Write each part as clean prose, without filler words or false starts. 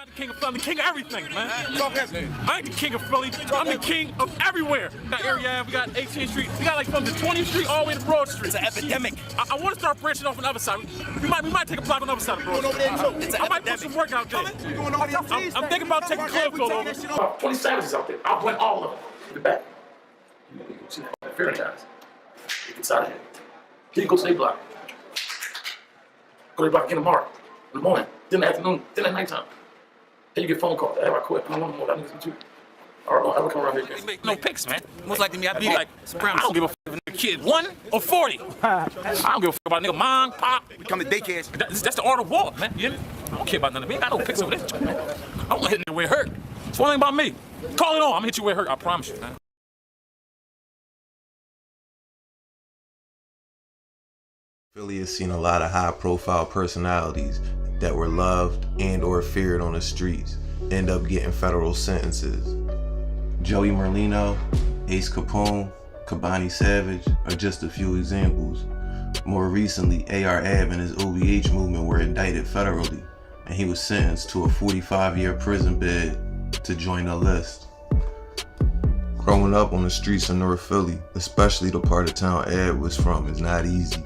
not the king of Philly, I'm the king of everything, man. I ain't the king of Philly, I'm the king of everywhere. We got Area Ave, we got 18th Street, we got like from the 20th Street all the way to Broad Street. It's an epidemic. I want to start branching off on the other side. We might take a block on the other side of Broad Street. I might put some work out there. I'm thinking about taking Clearfield over. 20 savages out there, I'll blend all of them. Get back. You see that? Fair guys. Get inside of here. Then you go to the block. Go to the block again tomorrow. In the morning, then in the afternoon, then at nighttime. Then you get phone calls. Hey, I quit. I don't want no more. I need to you. All right, I'll come around here again. No picks, man. Most likely me, I'd be like, I don't give a f if a kid 1 or 40. I don't give a f about a nigga mom, pop. We come to daycare. That's the art of war, man. You know? I don't care about none of me. I got no picks over this, man. I don't want to hit nigga where it hurt. It's one thing about me. Call it on. I'm gonna hit you where it hurt. I promise you, man. Philly has seen a lot of high-profile personalities that were loved and or feared on the streets end up getting federal sentences. Joey Merlino, Ace Capone, Kabani Savage are just a few examples. More recently, AR Ab and his OBH movement were indicted federally, and he was sentenced to a 45-year prison bid to join the list. Growing up on the streets of North Philly, especially the part of town Ab was from, is not easy.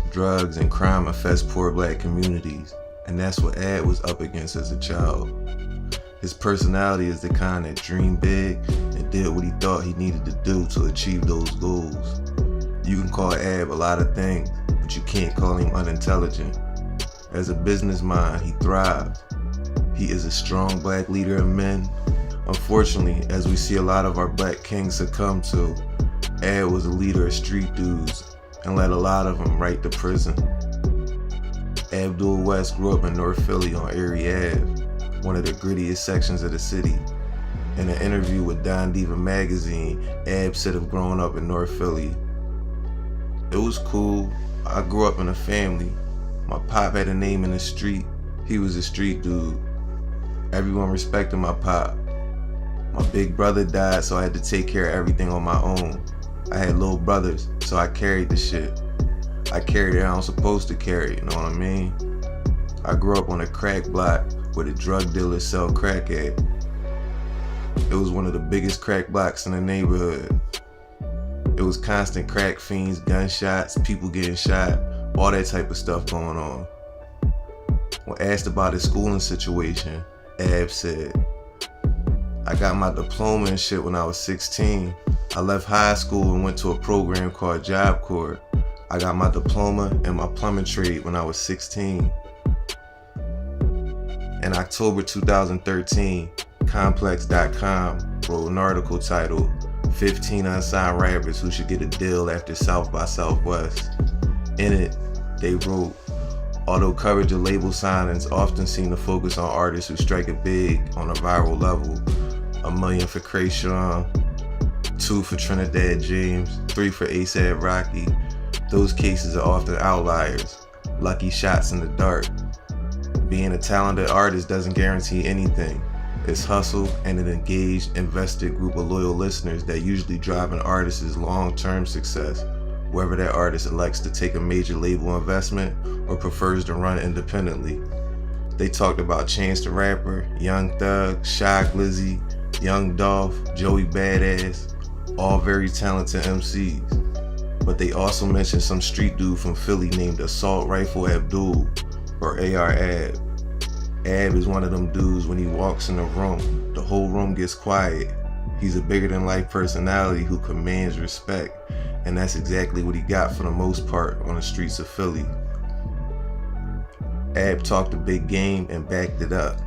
Drugs and crime infest poor black communities, and that's what Ad was up against as a child. His personality is the kind that dreamed big and did what he thought he needed to do to achieve those goals. You can call Ab a lot of things, but you can't call him unintelligent. As a business mind, he thrived. He is a strong black leader of men. Unfortunately, as we see a lot of our black kings succumb to, Ad was a leader of street dudes and led a lot of them right to prison. Abdul West grew up in North Philly on Erie Ave, one of the grittiest sections of the city. In an interview with Don Diva magazine, Ab said of growing up in North Philly, "It was cool. I grew up in a family. My pop had a name in the street. He was a street dude. Everyone respected my pop. My big brother died, so I had to take care of everything on my own. I had little brothers, so I carried the shit. I carried it I was supposed to carry, you know what I mean? I grew up on a crack block where the drug dealers sell crack at. It was one of the biggest crack blocks in the neighborhood. It was constant crack fiends, gunshots, people getting shot, all that type of stuff going on." When asked about his schooling situation, Ab said, "I got my diploma and shit when I was 16. I left high school and went to a program called Job Corps. I got my diploma and my plumbing trade when I was 16. In October 2013, Complex.com wrote an article titled 15 Unsigned Rappers Who Should Get a Deal After South by Southwest. In it, they wrote, although coverage of label signings often seem to focus on artists who strike it big on a viral level, $1 million for Krayshawn, 2 for Trinidad James, 3 for ASAP Rocky, those cases are often outliers, lucky shots in the dark. Being a talented artist doesn't guarantee anything. It's hustle and an engaged, invested group of loyal listeners that usually drive an artist's long-term success, whether that artist elects to take a major label investment or prefers to run independently." They talked about Chance the Rapper, Young Thug, Shy Glizzy, Young Dolph, Joey Badass, all very talented MCs. But they also mentioned some street dude from Philly named Assault Rifle Abdul, or AR Ab. Ab is one of them dudes when he walks in a room, the whole room gets quiet. He's a bigger than life personality who commands respect, and that's exactly what he got for the most part on the streets of Philly. Ab talked a big game and backed it up.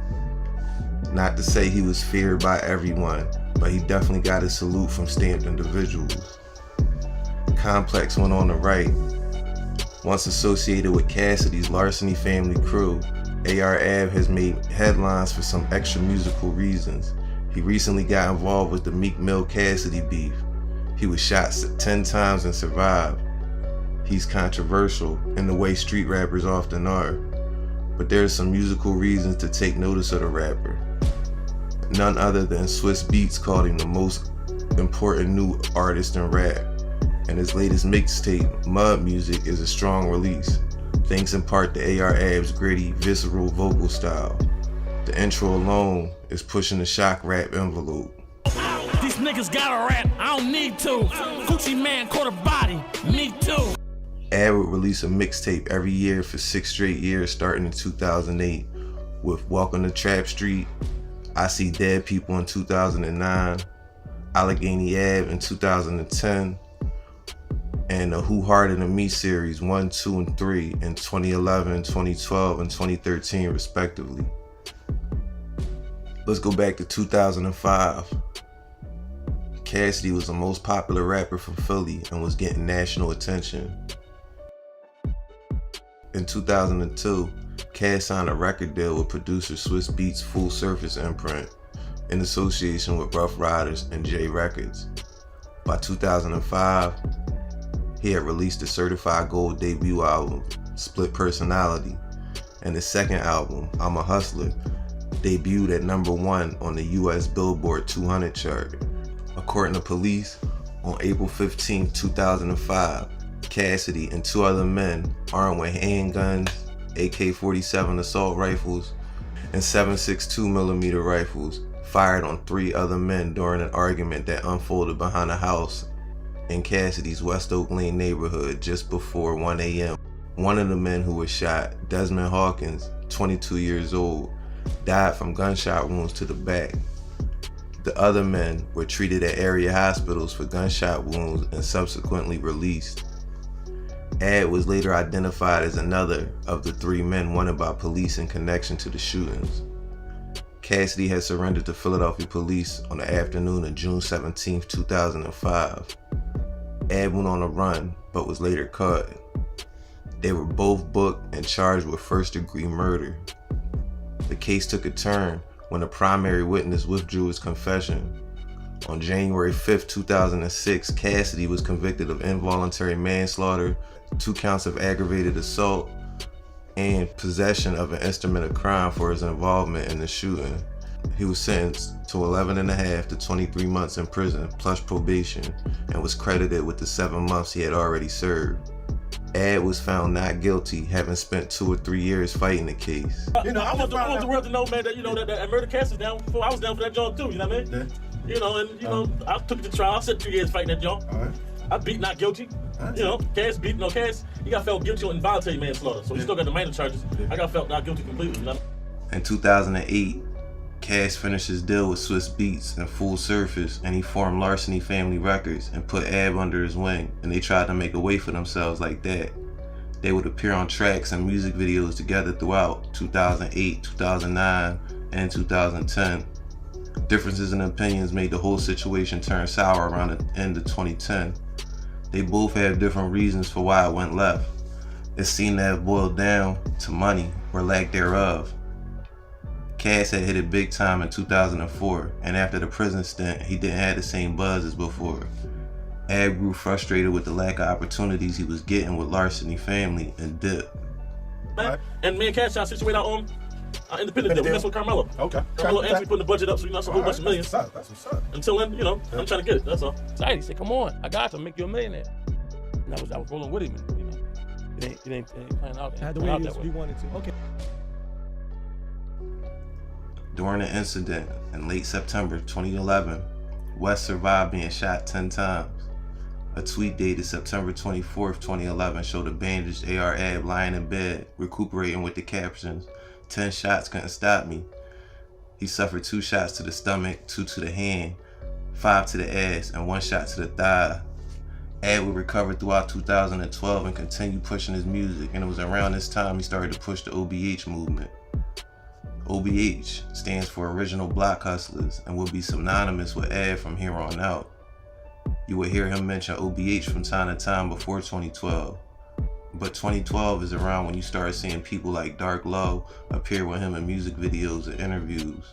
Not to say he was feared by everyone, but he definitely got a salute from stamped individuals. Complex went on to write, once associated with Cassidy's Larceny family crew, AR Ab has made headlines for some extra musical reasons. He recently got involved with the Meek Mill Cassidy beef. He was shot 10 times and survived. He's controversial in the way street rappers often are, but there's some musical reasons to take notice of the rapper. None other than Swiss Beats called him the most important new artist in rap, and his latest mixtape, Mud Music, is a strong release, thanks in part to AR Ab's gritty, visceral vocal style. The intro alone is pushing the shock rap envelope. These niggas gotta rap, I don't need to. Gucci Man caught a body, me too. Ad would release a mixtape every year for 6 straight years starting in 2008 with Welcome to Trap Street, I See Dead People in 2009, Allegheny Ave in 2010, and the Who Harder Than Me series 1, 2, and 3 in 2011, 2012, and 2013 respectively. Let's go back to 2005. Cassidy was the most popular rapper from Philly and was getting national attention. In 2002, Cass signed a record deal with producer Swiss Beats Full Surface imprint in association with Rough Riders and J Records. By 2005, he had released a certified gold debut album, Split Personality, and his second album, I'm a Hustler, debuted at #1 on the US Billboard 200 chart. According to police, on April 15, 2005, Cassidy and 2 other men armed with handguns, AK-47 assault rifles, and 7.62 mm rifles fired on 3 other men during an argument that unfolded behind a house in Cassidy's West Oak Lane neighborhood just before 1 a.m. One of the men who was shot, Desmond Hawkins, 22 years old, died from gunshot wounds to the back. The other men were treated at area hospitals for gunshot wounds and subsequently released. Ad was later identified as another of the 3 men wanted by police in connection to the shootings. Cassidy had surrendered to Philadelphia police on the afternoon of June 17, 2005. Ad went on a run, but was later caught. They were both booked and charged with first-degree murder. The case took a turn when the primary witness withdrew his confession. On January 5, 2006, Cassidy was convicted of involuntary manslaughter, 2 counts of aggravated assault, and possession of an instrument of crime for his involvement in the shooting. He was sentenced to 11.5 to 23 months in prison plus probation and was credited with the 7 months he had already served. Ad was found not guilty, having spent 2 or 3 years fighting the case. You know, I want the world to know, man, that that murder case is down before I was down for that job too. You know what I mean? Yeah. I took it to trial. I spent 2 years fighting that job. All right. I beat not guilty. Right. Cass beat Cass. He got felt guilty on involuntary manslaughter, so he still got the minor charges. I got felt not guilty completely. In 2008, Cass finished his deal with Swiss Beats and Full Surface, and he formed Larceny Family Records and put Ab under his wing, and they tried to make a way for themselves like that. They would appear on tracks and music videos together throughout 2008, 2009, and 2010. Differences in opinions made the whole situation turn sour around the end of 2010. They both have different reasons for why it went left. It seemed to have boiled down to money or lack thereof. Cass had hit it big time in 2004, and after the prison stint, he didn't have the same buzz as before. Ab grew frustrated with the lack of opportunities he was getting with Larceny Family and dipped. And me and Cash out situated our own independent deal. We messed with Carmelo. Okay. Carmelo actually putting the budget up, so that's a whole bunch of millions. That's what's up. Until then, I'm trying to get it. That's all. Excited. He said, "Come on, I got to make you a millionaire." And I was rolling with him, and it ain't playing out. Had the way you wanted to. Okay. During the incident in late September 2011, West survived being shot 10 times. A tweet dated September 24, 2011 showed a bandaged AR Ab lying in bed, recuperating with the captions, 10 shots couldn't stop me. He suffered 2 shots to the stomach, 2 to the hand, 5 to the ass, and 1 shot to the thigh. Ab would recover throughout 2012 and continued pushing his music, and it was around this time he started to push the OBH movement. OBH stands for Original Block Hustlers and will be synonymous with Ab from here on out. You will hear him mention OBH from time to time before 2012. But 2012 is around when you start seeing people like Dark Low appear with him in music videos and interviews.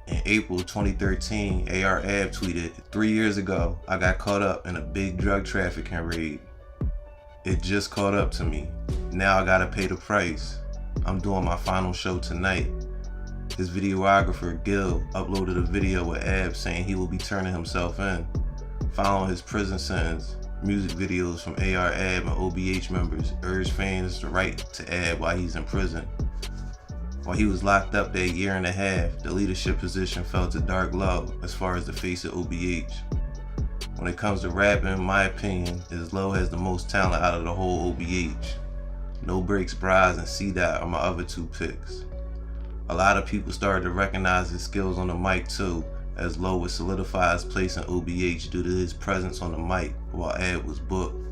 In April 2013, AR Ab tweeted, 3 years ago, I got caught up in a big drug trafficking raid. It just caught up to me. Now I gotta pay the price. I'm doing my final show tonight. His videographer, Gil, uploaded a video with Ab saying he will be turning himself in. Following his prison sentence, music videos from AR Ab and OBH members urge fans to write to Ab while he's in prison. While he was locked up that year and a half, the leadership position fell to Dark Low as far as the face of OBH. When it comes to rapping, in my opinion, is Low has the most talent out of the whole OBH. No Breaks, Braz, and C-Dot are my other two picks. A lot of people started to recognize his skills on the mic too, as Low would solidify his place in OBH due to his presence on the mic while Ad was booked.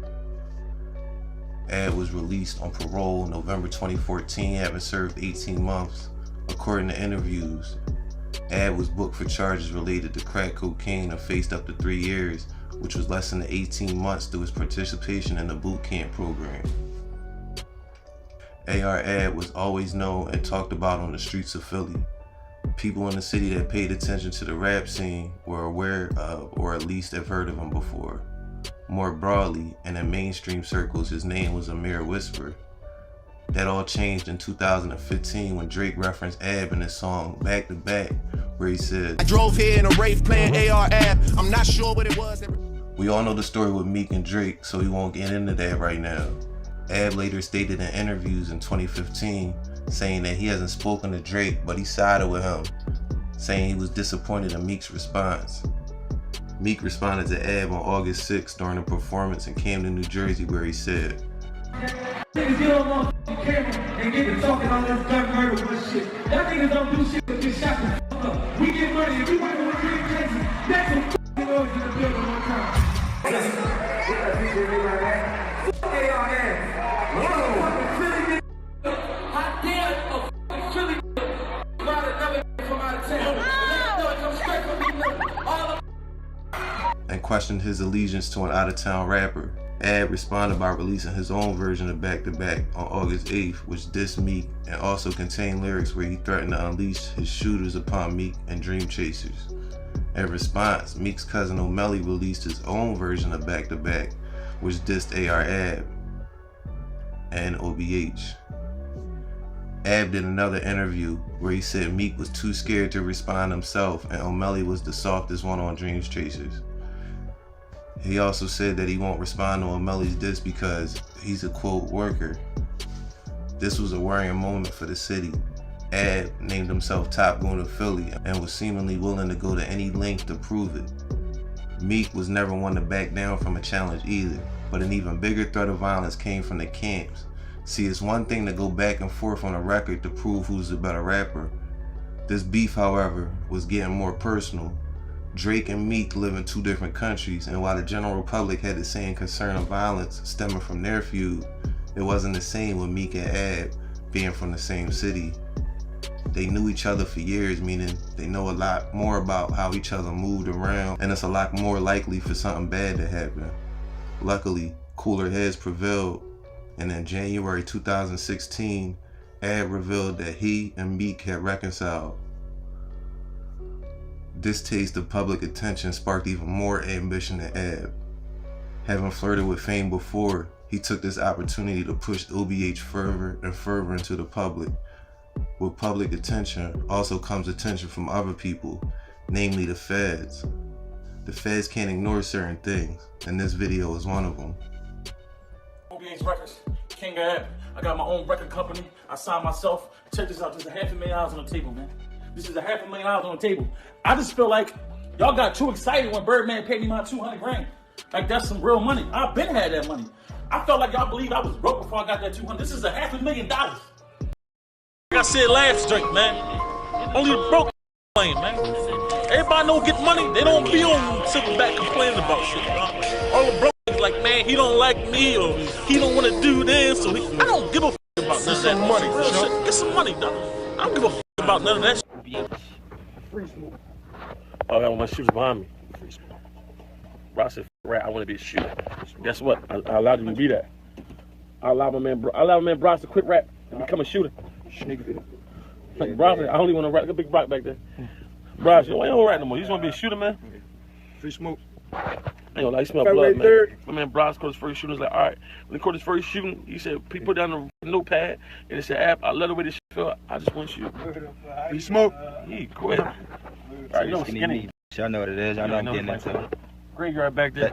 Ad was released on parole November 2014, having served 18 months. According to interviews, Ad was booked for charges related to crack cocaine and faced up to 3 years, which was less than 18 months through his participation in the boot camp program. AR Ad was always known and talked about on the streets of Philly. People in the city that paid attention to the rap scene were aware of, or at least have heard of him before. More broadly, and in mainstream circles, his name was a mere whisper. That all changed in 2015 when Drake referenced Ab in his song Back to Back, where he said, I drove here in a rave playing AR Ab. I'm not sure what it was. We all know the story with Meek and Drake, so we won't get into that right now. Ab later stated in interviews in 2015 saying that he hasn't spoken to Drake, but he sided with him, saying he was disappointed in Meek's response. Meek responded to Ab on August 6th during a performance in Camden, New Jersey, where he said, Niggas get on motherfucking camera and get to talking all this gun murder bullshit. Y'all niggas don't do shit but get shot the fuck up. We get money and we want to win cases. That's some fucking noise in the building one time. and questioned his allegiance to an out-of-town rapper. Ab responded by releasing his own version of Back to Back on August 8th, which dissed Meek and also contained lyrics where he threatened to unleash his shooters upon Meek and Dream Chasers. In response, Meek's cousin O'Malley released his own version of Back to Back, which dissed AR Ab and OBH. Ab did another interview where he said Meek was too scared to respond himself and O'Malley was the softest one on Dream Chasers. He also said that he won't respond to O'Malley's diss because he's a quote worker. This was a worrying moment for the city. Ab named himself Top Goon of Philly and was seemingly willing to go to any length to prove it. Meek was never one to back down from a challenge either, but an even bigger threat of violence came from the camps. See, it's one thing to go back and forth on a record to prove who's the better rapper. This beef, however, was getting more personal. Drake and Meek live in two different countries, and while the general public had the same concern of violence stemming from their feud, it wasn't the same with Meek and Ab being from the same city. They knew each other for years, meaning they know a lot more about how each other moved around, and it's a lot more likely for something bad to happen. Luckily, cooler heads prevailed, and in January 2016, Ab revealed that he and Meek had reconciled. This taste of public attention sparked even more ambition in Ab. Having flirted with fame before, he took this opportunity to push OBH further and further into the public. With public attention also comes attention from other people, namely the feds. The feds can't ignore certain things, and this video is one of them. OBH Records, King of Ab. I got my own record company. I signed myself. Check this out. There's $500,000 on the table, man. This is $500,000 on the table. I just feel like y'all got too excited when Birdman paid me my $200 grand. Like that's some real money. I've been had that money. I felt like y'all believed I was broke before I got that $200. This is $500,000. Like I said last drink, man. Only the broke complain, man. Everybody know get money. They don't be on sitting back complaining about shit. All the broke niggas like, man, he don't like me or he don't want to do this. Or I don't give a f about none of that money. Real shit. Get some money, dog. I don't give a f about none of that shit. Free smoke. Oh, I got my shoes behind me. Free smoke. Bro, I said, right, I want to be a shooter. Guess what? I allowed him to be that. I allowed my man Bros to quit rap and become a shooter. Like Bros, I only want to rap. Look at Big Brock back there. Bros, you don't rap no more. You just want to be a shooter, man? Free smoke. I ain't gonna lie, he smell blood, man. My man Bros caught his first shooting. He was like, all right. When he caught his first shooting, he said, he put down the notepad and he said, Ab, I love the way this shit feel. I just want you. Free smoke. He quit. All right, you know skinny. Y'all know what it is. Y'all know I'm getting into it. Graveyard back there.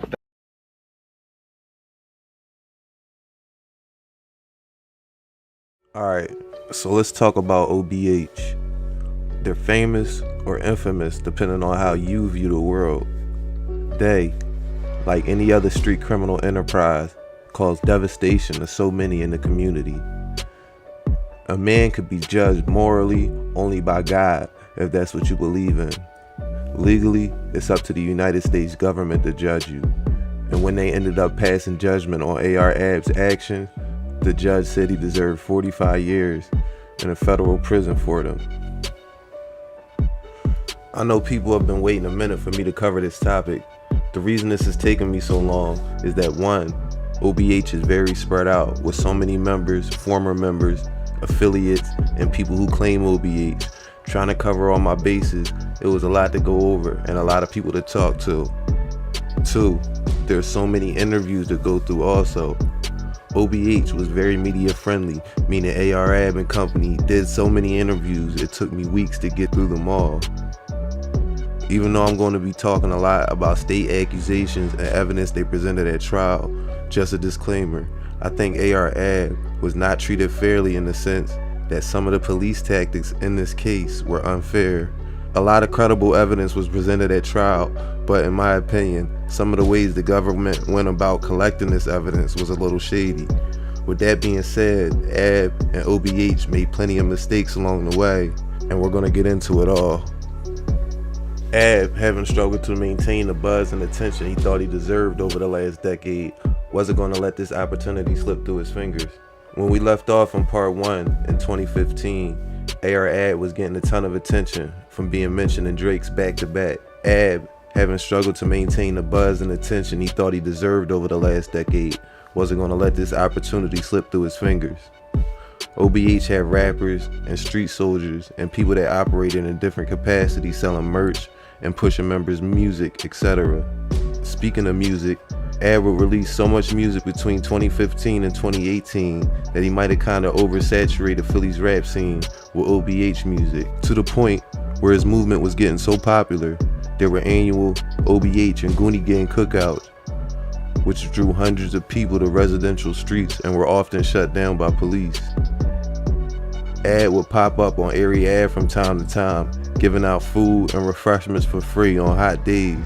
Alright, So let's talk about OBH. They're famous or infamous depending on how you view the world. They, like any other street criminal enterprise, cause devastation to so many in the community. A man could be judged morally only by God if that's what you believe in. Legally, it's up to the United States government to judge you. And when they ended up passing judgment on AR Ab's actions, the judge said he deserved 45 years in a federal prison for them. I know people have been waiting a minute for me to cover this topic. The reason this is taking me so long is that 1, OBH is very spread out with so many members, former members, affiliates, and people who claim OBH. Trying to cover all my bases, it was a lot to go over and a lot of people to talk to. 2, there's so many interviews to go through also. OBH was very media friendly, meaning AR Ab and company did so many interviews it took me weeks to get through them all. Even though I'm going to be talking a lot about state accusations and evidence they presented at trial, just a disclaimer, I think AR Ab was not treated fairly in the sense that some of the police tactics in this case were unfair. A lot of credible evidence was presented at trial, but in my opinion, some of the ways the government went about collecting this evidence was a little shady. With that being said, Ab and OBH made plenty of mistakes along the way, and we're going to get into it all. Ab, having struggled to maintain the buzz and attention he thought he deserved over the last decade, wasn't going to let this opportunity slip through his fingers. When we left off in part 1 in 2015, AR Ab was getting a ton of attention from being mentioned in Drake's back-to-back. Ab, having struggled to maintain the buzz and attention he thought he deserved over the last decade, wasn't going to let this opportunity slip through his fingers. OBH had rappers and street soldiers and people that operated in different capacities selling merch and pushing members' music, etc. Speaking of music, Ab would release so much music between 2015 and 2018 that he might have kind of oversaturated Philly's rap scene with OBH music, to the point where his movement was getting so popular, there were annual OBH and Goonie Gang cookouts, which drew hundreds of people to residential streets and were often shut down by police. Ab would pop up on Area Ave from time to time, giving out food and refreshments for free on hot days.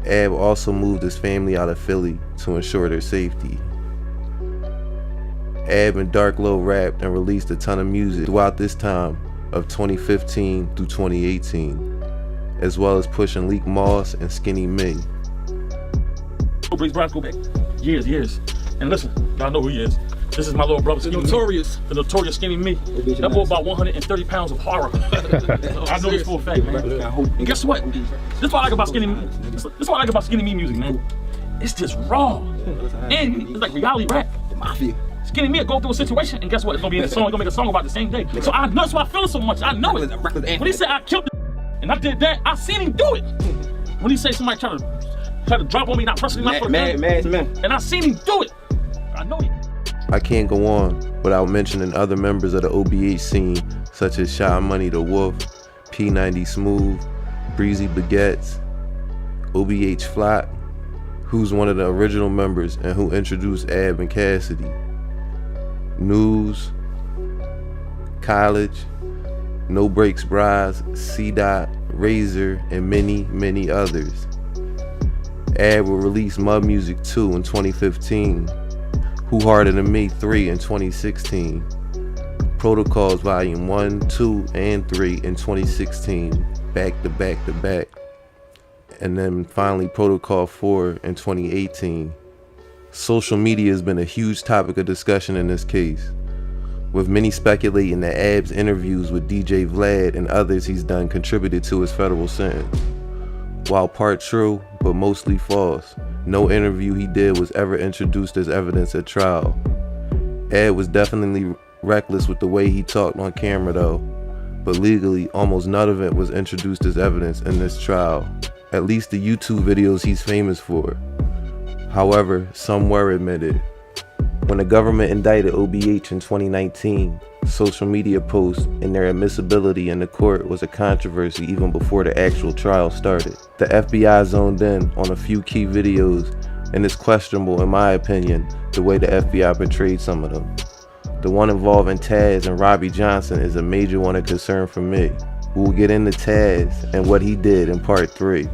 Ab also moved his family out of Philly to ensure their safety. Ab and Dark Low rapped and released a ton of music throughout this time of 2015 through 2018, as well as pushing Leak Moss and Skinny Me. Briggs Brown go back years. And listen, y'all know who he is. This is my little brother, Skinny Notorious. The notorious Skinny Me. That boy about 130 pounds of horror. I know this for a fact, man. And guess what? This is what I like about Skinny Me. This is what I like about Skinny Me music, man. It's just raw. And it's like reality rap. Mafia. Skinny Me will go through a situation, and guess what? It's gonna be in the song. He's gonna make a song about the same day. So that's why I feel it so much. I know it. When he said I killed the and I did that, I seen him do it. When he say somebody try to drop on me, not personally, not for the man, and I seen him do it. I know he. I can't go on without mentioning other members of the OBH scene, such as Shy Money the Wolf, P90 Smooth, Breezy Baguettes, OBH Flock, who's one of the original members and who introduced Ab and Cassidy, News, College, No Breaks Bras, C-Dot, Razor, and many others. Ab will release Mud Music 2 in 2015, Who Harder Than Me 3 in 2016, Protocols Volume 1, 2, and 3 in 2016, back to back, and then finally Protocol 4 in 2018. Social media has been a huge topic of discussion in this case, with many speculating that Ab's interviews with DJ Vlad and others he's done contributed to his federal sentence. While part true, but mostly false, no interview he did was ever introduced as evidence at trial. Ab was definitely reckless with the way he talked on camera though, but legally almost none of it was introduced as evidence in this trial, at least the YouTube videos he's famous for. However, some were admitted. When the government indicted OBH in 2019, social media posts and their admissibility in the court was a controversy even before the actual trial started. The FBI zoned in on a few key videos, and it's questionable in my opinion the way the FBI portrayed some of them. The one involving Taz and Robbie Johnson is a major one of concern for me. We will get into Taz and what he did in part 3.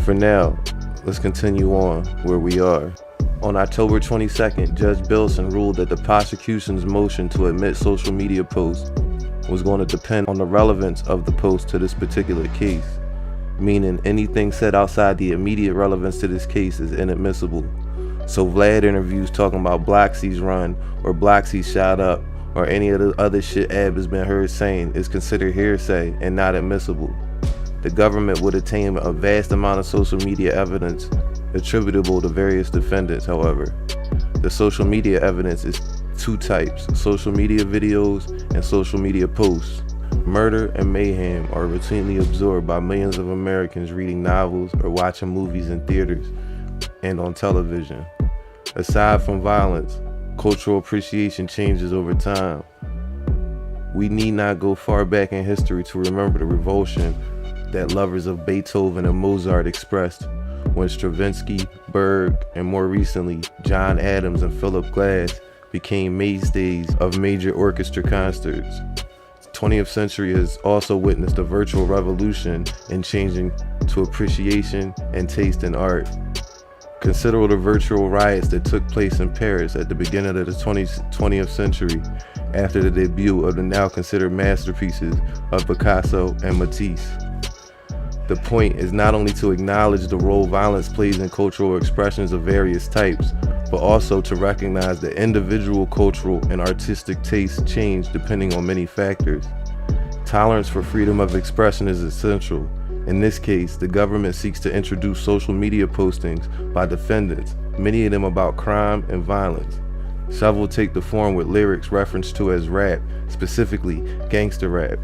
For now, let's continue on where we are. On October 22nd, Judge Bilson ruled that the prosecution's motion to admit social media posts was going to depend on the relevance of the post to this particular case, meaning anything said outside the immediate relevance to this case is inadmissible. So Vlad interviews talking about Bloxy's run or Bloxy shot up or any of the other shit Ab has been heard saying is considered hearsay and not admissible. The government would obtain a vast amount of social media evidence attributable to various defendants, however. The social media evidence is 2 types, social media videos and social media posts. Murder and mayhem are routinely absorbed by millions of Americans reading novels or watching movies in theaters and on television. Aside from violence, cultural appreciation changes over time. We need not go far back in history to remember the revulsion that lovers of Beethoven and Mozart expressed when Stravinsky, Berg, and more recently John Adams and Philip Glass became mainstays of major orchestra concerts. The 20th century has also witnessed a virtual revolution in changing to appreciation and taste in art. Consider the virtual riots that took place in Paris at the beginning of the 20th century after the debut of the now considered masterpieces of Picasso and Matisse. The point is not only to acknowledge the role violence plays in cultural expressions of various types, but also to recognize that individual cultural and artistic tastes change depending on many factors. Tolerance for freedom of expression is essential. In this case, the government seeks to introduce social media postings by defendants, many of them about crime and violence. Several take the form with lyrics referenced to as rap, specifically gangster rap.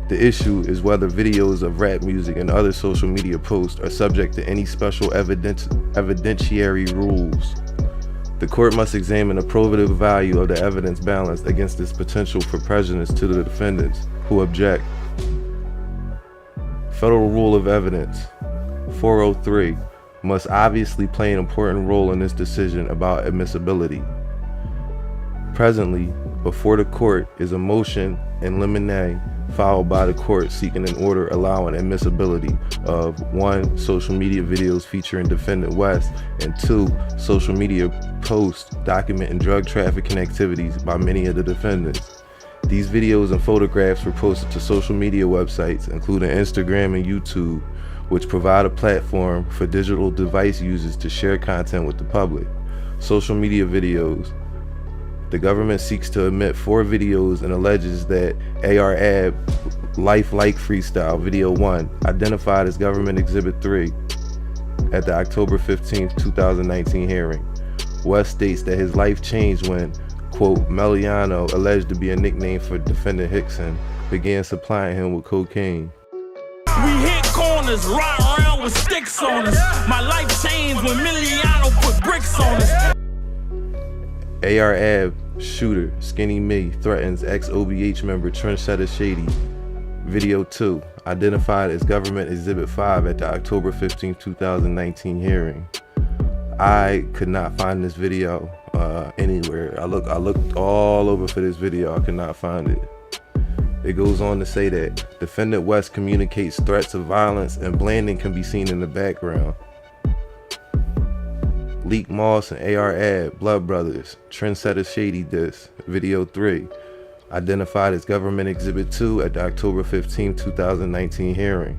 The issue is whether videos of rap music and other social media posts are subject to any special evidentiary rules. The court must examine the probative value of the evidence balanced against its potential for prejudice to the defendants who object. Federal Rule of Evidence 403 must obviously play an important role in this decision about admissibility. Presently, before the court is a motion in limine filed by the court seeking an order allowing admissibility of 1. Social media videos featuring defendant West, and 2. Social media posts documenting drug trafficking activities by many of the defendants. These videos and photographs were posted to social media websites, including Instagram and YouTube, which provide a platform for digital device users to share content with the public. Social media videos. The government seeks to admit 4 videos and alleges that AR-AB Life Like Freestyle Video 1, identified as Government Exhibit 3, at the October 15, 2019 hearing. West states that his life changed when, quote, Meliano, alleged to be a nickname for defendant Hickson, began supplying him with cocaine. We hit corners, ride around with sticks on us. My life changed when Miliano put bricks on us. AR-AB shooter Skinny Me threatens ex-OBH member Trendsetter Shady. Video 2, identified as Government Exhibit 5 at the October 15, 2019 hearing. I could not find this video anywhere. I looked all over for this video. I could not find it. It goes on to say that defendant West communicates threats of violence and Blanding can be seen in the background. Leak Moss and AR-AB, Blood Brothers, Trendsetter Shady Diss, Video 3, identified as Government Exhibit 2 at the October 15, 2019 hearing.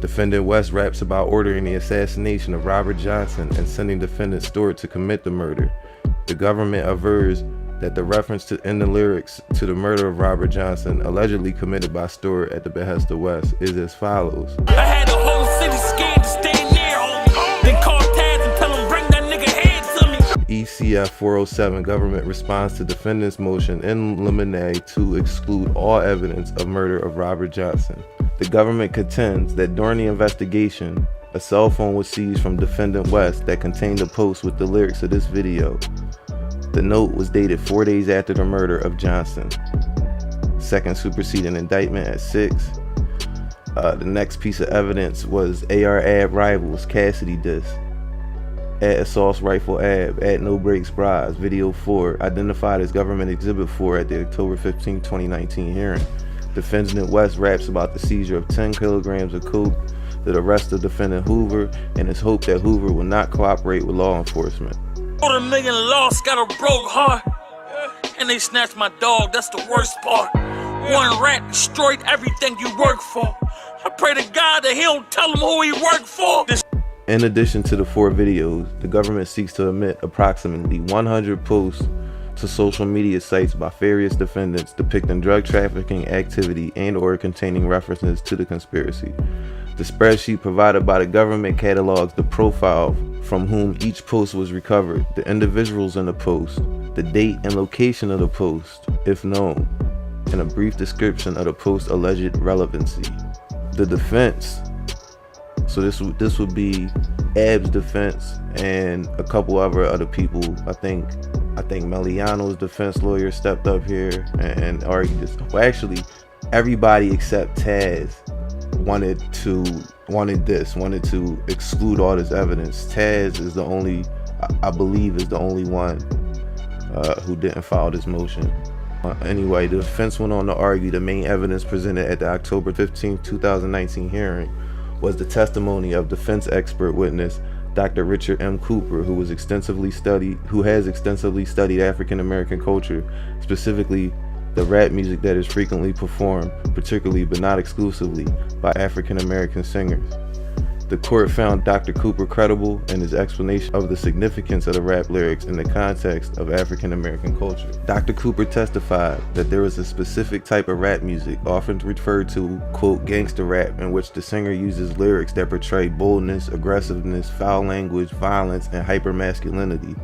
Defendant West raps about ordering the assassination of Robert Johnson and sending defendant Stewart to commit the murder. The government avers that the reference in the lyrics to the murder of Robert Johnson, allegedly committed by Stewart at the behest of West, is as follows. I had the whole city scared to stay near home. Then call Taz and tell him bring that nigga head to me. ECF 407 government responds to defendant's motion in limine to exclude all evidence of murder of Robert Johnson. The government contends that during the investigation, a cell phone was seized from defendant West that contained a post with the lyrics of this video. The note was dated 4 days after the murder of Johnson. Second superseding indictment at 6. The next piece of evidence was AR-AB Rivals Cassidy Diss. at Assault Rifle Ab, at No Breaks Bras, Video 4, identified as Government Exhibit 4 at the October 15, 2019 hearing. Defendant West raps about the seizure of 10 kilograms of coke, the arrest of defendant Hoover, and his hope that Hoover will not cooperate with law enforcement. $250,000 lost, got a broke heart. And they snatched my dog, that's the worst part. One rat destroyed everything you work for. I pray to God that he don't tell him who he worked for. In addition to the 4 videos, the government seeks to omit approximately 100 posts to social media sites by various defendants depicting drug trafficking activity and or containing references to the conspiracy. The spreadsheet provided by the government catalogs the profile from whom each post was recovered, the individuals in the post, the date and location of the post, if known, and a brief description of the post's alleged relevancy. The defense, so this would be Ab's defense and a couple other people. I think Meliano's defense lawyer stepped up here and argued this. Well, actually, everybody except Taz wanted to exclude all this evidence. Taz is the only, I believe, is the only one who didn't file this motion. Anyway, the defense went on to argue the main evidence presented at the October 15, 2019 hearing was the testimony of defense expert witness Dr. Richard M. Cooper, who has extensively studied African American culture, specifically the rap music that is frequently performed, particularly but not exclusively, by African American singers. The court found Dr. Cooper credible in his explanation of the significance of the rap lyrics in the context of African American culture. Dr. Cooper testified that there was a specific type of rap music, often referred to, quote, gangster rap, in which the singer uses lyrics that portray boldness, aggressiveness, foul language, violence, and hypermasculinity.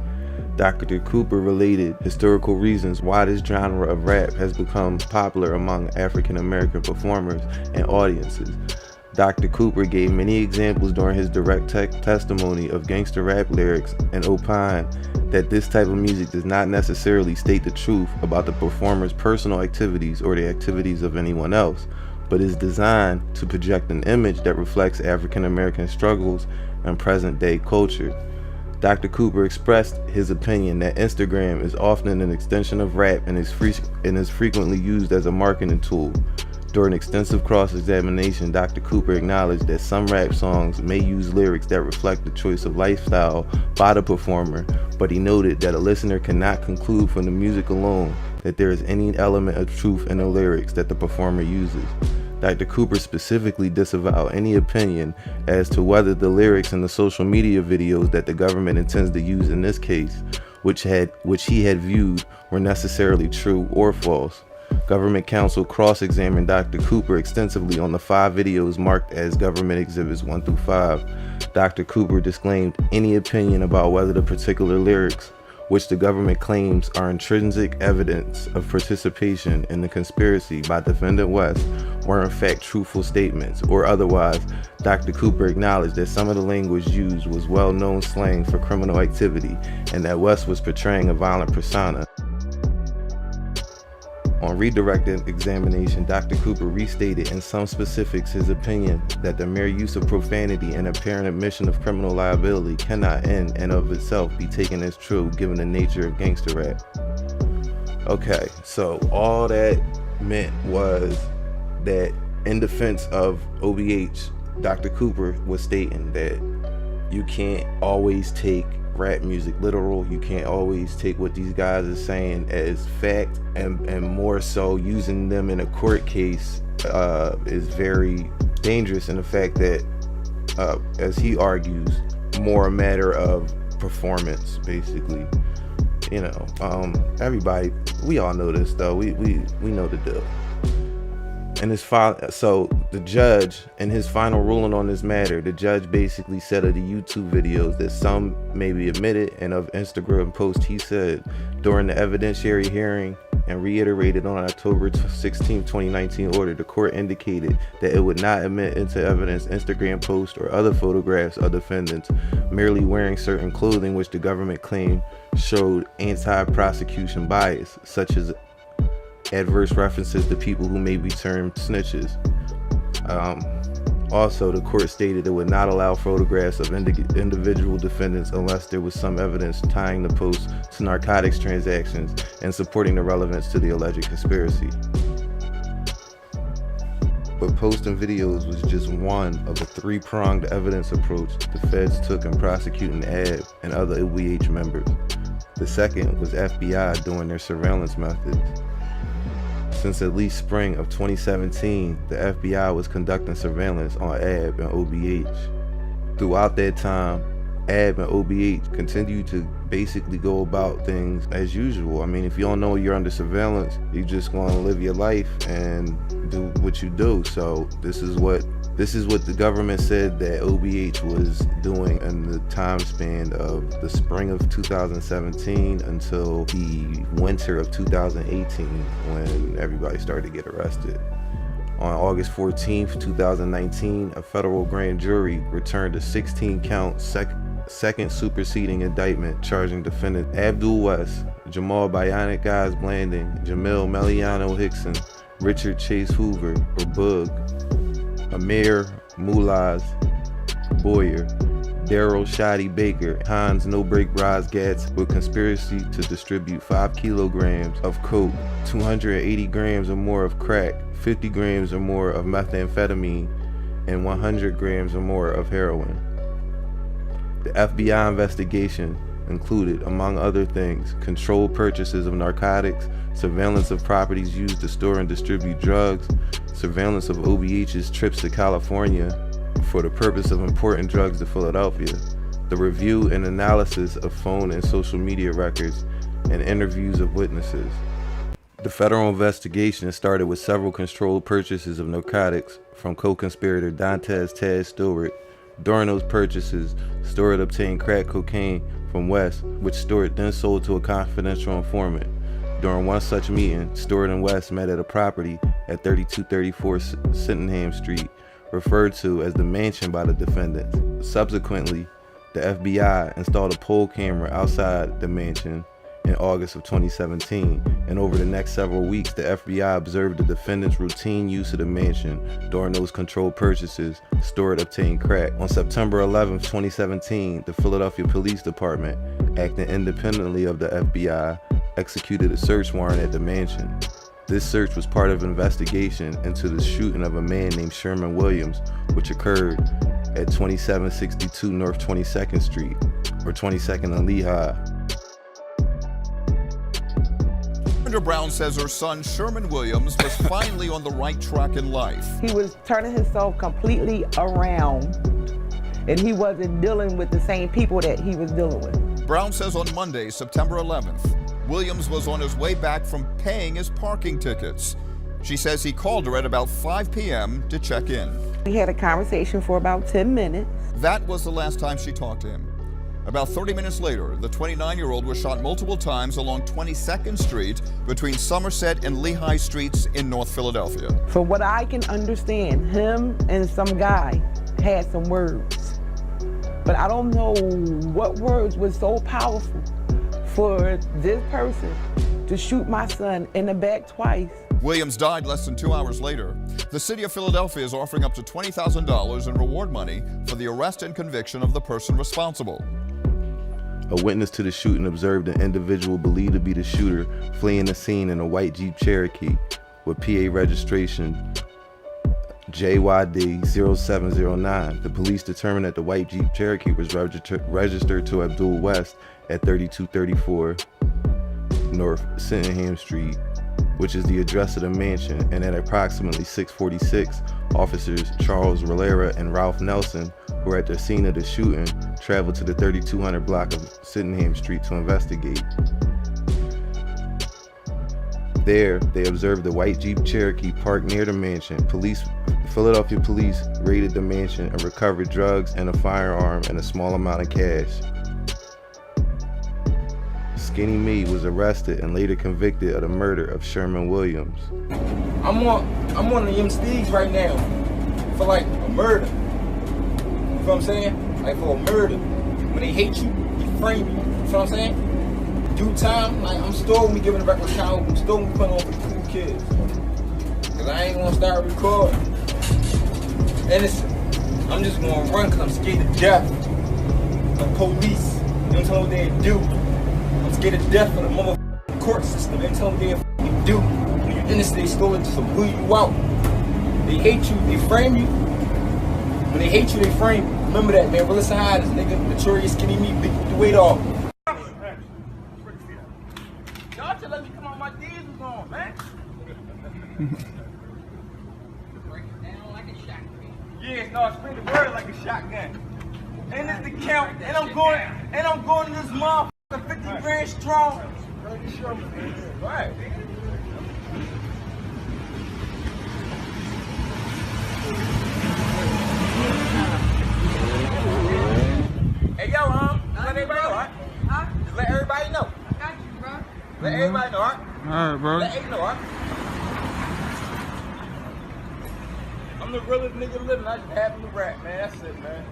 Dr. Cooper related historical reasons why this genre of rap has become popular among African American performers and audiences. Dr. Cooper gave many examples during his direct testimony of gangster rap lyrics and opined that this type of music does not necessarily state the truth about the performer's personal activities or the activities of anyone else, but is designed to project an image that reflects African American struggles and present-day culture. Dr. Cooper expressed his opinion that Instagram is often an extension of rap and is frequently used as a marketing tool. During extensive cross-examination, Dr. Cooper acknowledged that some rap songs may use lyrics that reflect the choice of lifestyle by the performer, but he noted that a listener cannot conclude from the music alone that there is any element of truth in the lyrics that the performer uses. Dr. Cooper specifically disavowed any opinion as to whether the lyrics in the social media videos that the government intends to use in this case, which he had viewed, were necessarily true or false. Government counsel cross-examined Dr. Cooper extensively on the 5 videos marked as government exhibits 1 through 5. Dr. Cooper disclaimed any opinion about whether the particular lyrics, which the government claims are intrinsic evidence of participation in the conspiracy by defendant West, were in fact truthful statements, or otherwise. Dr. Cooper acknowledged that some of the language used was well-known slang for criminal activity and that West was portraying a violent persona. On redirected examination, Dr. Cooper restated in some specifics his opinion that the mere use of profanity and apparent admission of criminal liability cannot in and of itself be taken as true given the nature of gangster rap. Okay, so all that meant was that in defense of OBH, Dr. Cooper was stating that you can't always take rap music literal. You can't always take what these guys are saying as fact, and more so using them in a court case is very dangerous in the fact that, as he argues, more a matter of performance, basically. You know, everybody, we all know this though. We know the deal. And so the judge, in his final ruling on this matter, the judge basically said of the YouTube videos that some may be admitted, and of Instagram posts he said during the evidentiary hearing and reiterated on October 16, 2019 order, the court indicated that it would not admit into evidence Instagram posts or other photographs of defendants merely wearing certain clothing which the government claimed showed anti-prosecution bias, such as adverse references to people who may be termed snitches. Also, the court stated it would not allow photographs of individual defendants unless there was some evidence tying the post to narcotics transactions and supporting the relevance to the alleged conspiracy. But posting videos was just one of a three-pronged evidence approach the feds took in prosecuting Ab and other OBH members. The second was FBI doing their surveillance methods. Since at least spring of 2017, the FBI was conducting surveillance on AB and OBH. Throughout that time, AB and OBH continued to basically go about things as usual. I mean, if you don't know you're under surveillance, you're just going to live your life and do what you do. So this is what the government said that OBH was doing in the time span of the spring of 2017 until the winter of 2018, when everybody started to get arrested. On August 14th, 2019, a federal grand jury returned a 16-count second superseding indictment charging defendant Abdul West, Jamal Bionic Guys Blanding, Jamil Meliano Hickson, Richard Chase Hoover, or Bug, Amir Mulaz Boyer, Daryl Shoddy Baker, Hans No Break Rosgatz with conspiracy to distribute 5 kilograms of coke, 280 grams or more of crack, 50 grams or more of methamphetamine, and 100 grams or more of heroin. The FBI investigation included, among other things, controlled purchases of narcotics, surveillance of properties used to store and distribute drugs, surveillance of OBH's trips to California for the purpose of importing drugs to Philadelphia, the review and analysis of phone and social media records, and interviews of witnesses. The federal investigation started with several controlled purchases of narcotics from co-conspirator Dantes Taz Stewart. During those purchases, Stewart obtained crack cocaine from West, which Stewart then sold to a confidential informant. During one such meeting, Stewart and West met at a property at 3234 Sydenham Street, referred to as the mansion by the defendants. Subsequently, the FBI installed a pole camera outside the mansion in August of 2017, and over the next several weeks, the FBI observed the defendant's routine use of the mansion. During those controlled purchases, Stewart obtained crack. On September 11, 2017, the Philadelphia Police Department, acting independently of the FBI, executed a search warrant at the mansion. This search was part of an investigation into the shooting of a man named Sherman Williams, which occurred at 2762 North 22nd Street, or 22nd and Lehigh. Senator Brown says her son Sherman Williams was finally on the right track in life. He was turning himself completely around, and he wasn't dealing with the same people that he was dealing with. Brown says on Monday, September 11th, Williams was on his way back from paying his parking tickets. She says he called her at about 5 p.m. to check in. We had a conversation for about 10 minutes. That was the last time she talked to him. About 30 minutes later, the 29-year-old was shot multiple times along 22nd Street between Somerset and Lehigh Streets in North Philadelphia. From what I can understand, him and some guy had some words. But I don't know what words was so powerful for this person to shoot my son in the back twice. Williams died less than 2 hours later. The city of Philadelphia is offering up to $20,000 in reward money for the arrest and conviction of the person responsible. A witness to the shooting observed an individual believed to be the shooter fleeing the scene in a white Jeep Cherokee with PA registration JYD 0709. The police determined that the white Jeep Cherokee was registered to Abdul West at 3234 North Sydenham Street, which is the address of the mansion, and at approximately 6:46, officers Charles Rillera and Ralph Nelson, who were at the scene of the shooting, traveled to the 3200 block of Sydenham Street to investigate. There, they observed the white Jeep Cherokee parked near the mansion. Philadelphia police raided the mansion and recovered drugs and a firearm and a small amount of cash. Skinny Me was arrested and later convicted of the murder of Sherman Williams. I'm on the MSTs right now for like a murder. You know what I'm saying? Like for a murder. When they hate you, they frame you. You know what I'm saying? Due time, like I'm still gonna be giving a record shout. I'm still gonna be putting on for the cool kids. Cause I ain't gonna start recording. Innocent. I'm just gonna run because I'm scared to death. The police, they don't tell me what they do. I'm scared to death of the motherfucking court system. They don't tell me what they fucking do. When you're innocent, they stole it just to blew you out. They hate you, they frame you. When they hate you, they frame you. Remember that, man. Well, listen, how this nigga, notorious skinny me, beat the weight off. Y'all should let me come on, my diesel's on, man. Break it down like a shotgun. Yeah, no, spring the word like a shotgun. And it's the count, and I'm going to this motherfucker 50 grand strong. Right. Hey, yo, let everybody know, right? Huh? Just let everybody know. I got you, bro. Let everybody know, right? Alright, bro. Let everybody know, right? I'm the realest nigga living. I just happen to rap, man. That's it, man.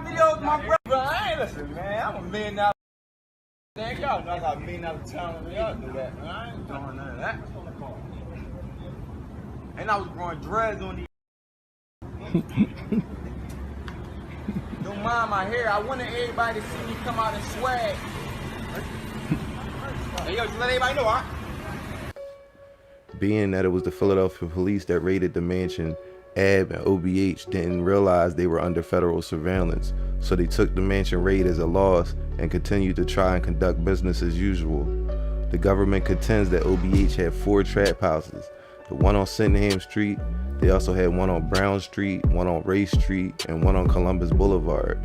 Videos, my brother. I ain't listen, man. I'm a $1 million. Thank y'all know I got $1 million talent. Y'all do that, man. I ain't doing none of that. And I was growing dreads on these. Don't mind my hair. I wanted everybody to see me come out in swag. Hey, yo, just let everybody know, alright? Being that it was the Philadelphia police that raided the mansion, AB and OBH didn't realize they were under federal surveillance, so they took the mansion raid as a loss and continued to try and conduct business as usual. The government contends that OBH had 4 trap houses, the one on Sydenham Street. They also had one on Brown Street, one on Ray Street, and one on Columbus Boulevard.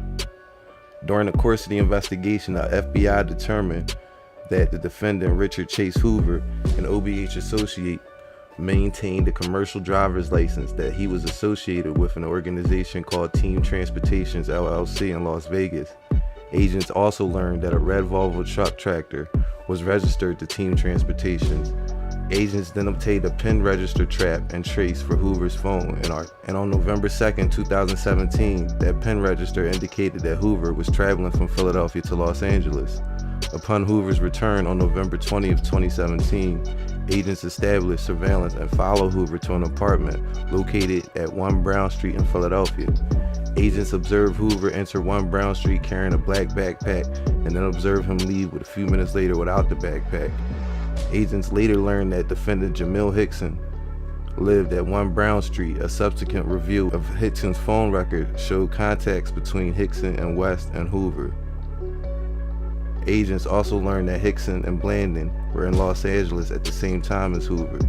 During the course of the investigation, the FBI determined that the defendant, Richard Chase Hoover, an OBH associate, maintained a commercial driver's license that he was associated with an organization called Team Transportations LLC in Las Vegas. Agents also learned that a red Volvo truck tractor was registered to Team Transportations. Agents then obtained a PIN register trap and trace for Hoover's phone, and on November 2nd, 2017, that PIN register indicated that Hoover was traveling from Philadelphia to Los Angeles. Upon Hoover's return on November 20th, 2017, agents established surveillance and followed Hoover to an apartment located at 1 Brown Street in Philadelphia. Agents observed Hoover enter 1 Brown Street carrying a black backpack and then observed him leave a few minutes later without the backpack. Agents later learned that defendant Jamil Hickson lived at 1 Brown Street. A subsequent review of Hickson's phone record showed contacts between Hickson and West and Hoover. Agents also learned that Hickson and Blandon were in Los Angeles at the same time as Hoover.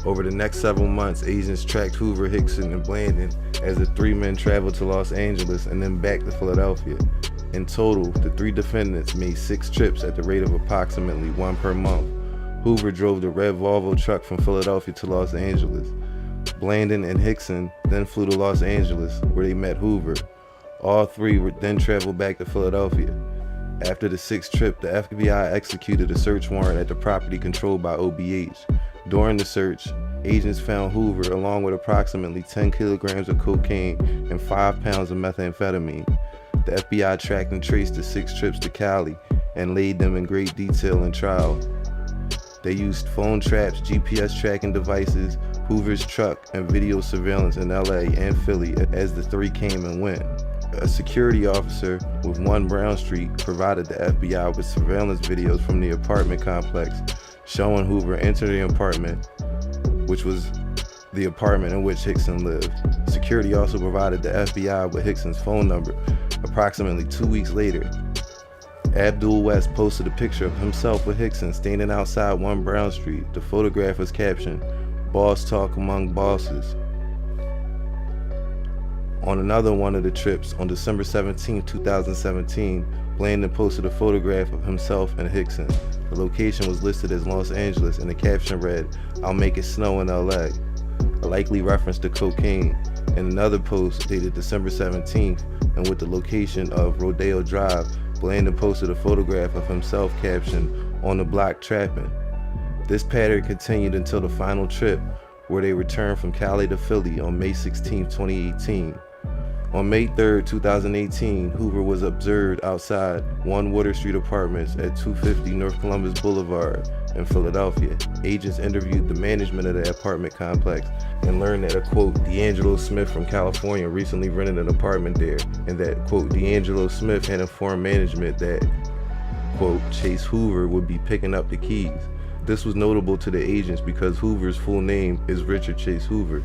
Over the next several months, agents tracked Hoover, Hickson, and Blandon as the 3 men traveled to Los Angeles and then back to Philadelphia. In total, the 3 defendants made 6 trips at the rate of approximately 1 per month. Hoover drove the red Volvo truck from Philadelphia to Los Angeles. Blandon and Hickson then flew to Los Angeles, where they met Hoover. All 3 would then travel back to Philadelphia. After the 6th trip, the FBI executed a search warrant at the property controlled by OBH. During the search, agents found Hoover along with approximately 10 kilograms of cocaine and 5 pounds of methamphetamine. The FBI tracked and traced the 6 trips to Cali and laid them in great detail in trial. They used phone traps, GPS tracking devices, Hoover's truck, and video surveillance in LA and Philly as the 3 came and went. A security officer with 1 Brown Street provided the FBI with surveillance videos from the apartment complex showing Hoover enter the apartment, which was the apartment in which Hickson lived. Security also provided the FBI with Hickson's phone number. Approximately 2 weeks later, Abdul West posted a picture of himself with Hickson standing outside 1 Brown Street. The photograph was captioned, "Boss Talk Among Bosses." On another one of the trips, on December 17, 2017, Blandon posted a photograph of himself and Hickson. The location was listed as Los Angeles and the caption read, "I'll make it snow in LA," a likely reference to cocaine. In another post dated December 17th and with the location of Rodeo Drive, Blandon posted a photograph of himself captioned, "On the block trapping." This pattern continued until the final trip, where they returned from Cali to Philly on May 16, 2018. On May 3, 2018, Hoover was observed outside 1 Water Street Apartments at 250 North Columbus Boulevard in Philadelphia. Agents interviewed the management of the apartment complex and learned that a, quote, D'Angelo Smith from California recently rented an apartment there, and that, quote, D'Angelo Smith had informed management that, quote, Chase Hoover would be picking up the keys. This was notable to the agents because Hoover's full name is Richard Chase Hoover.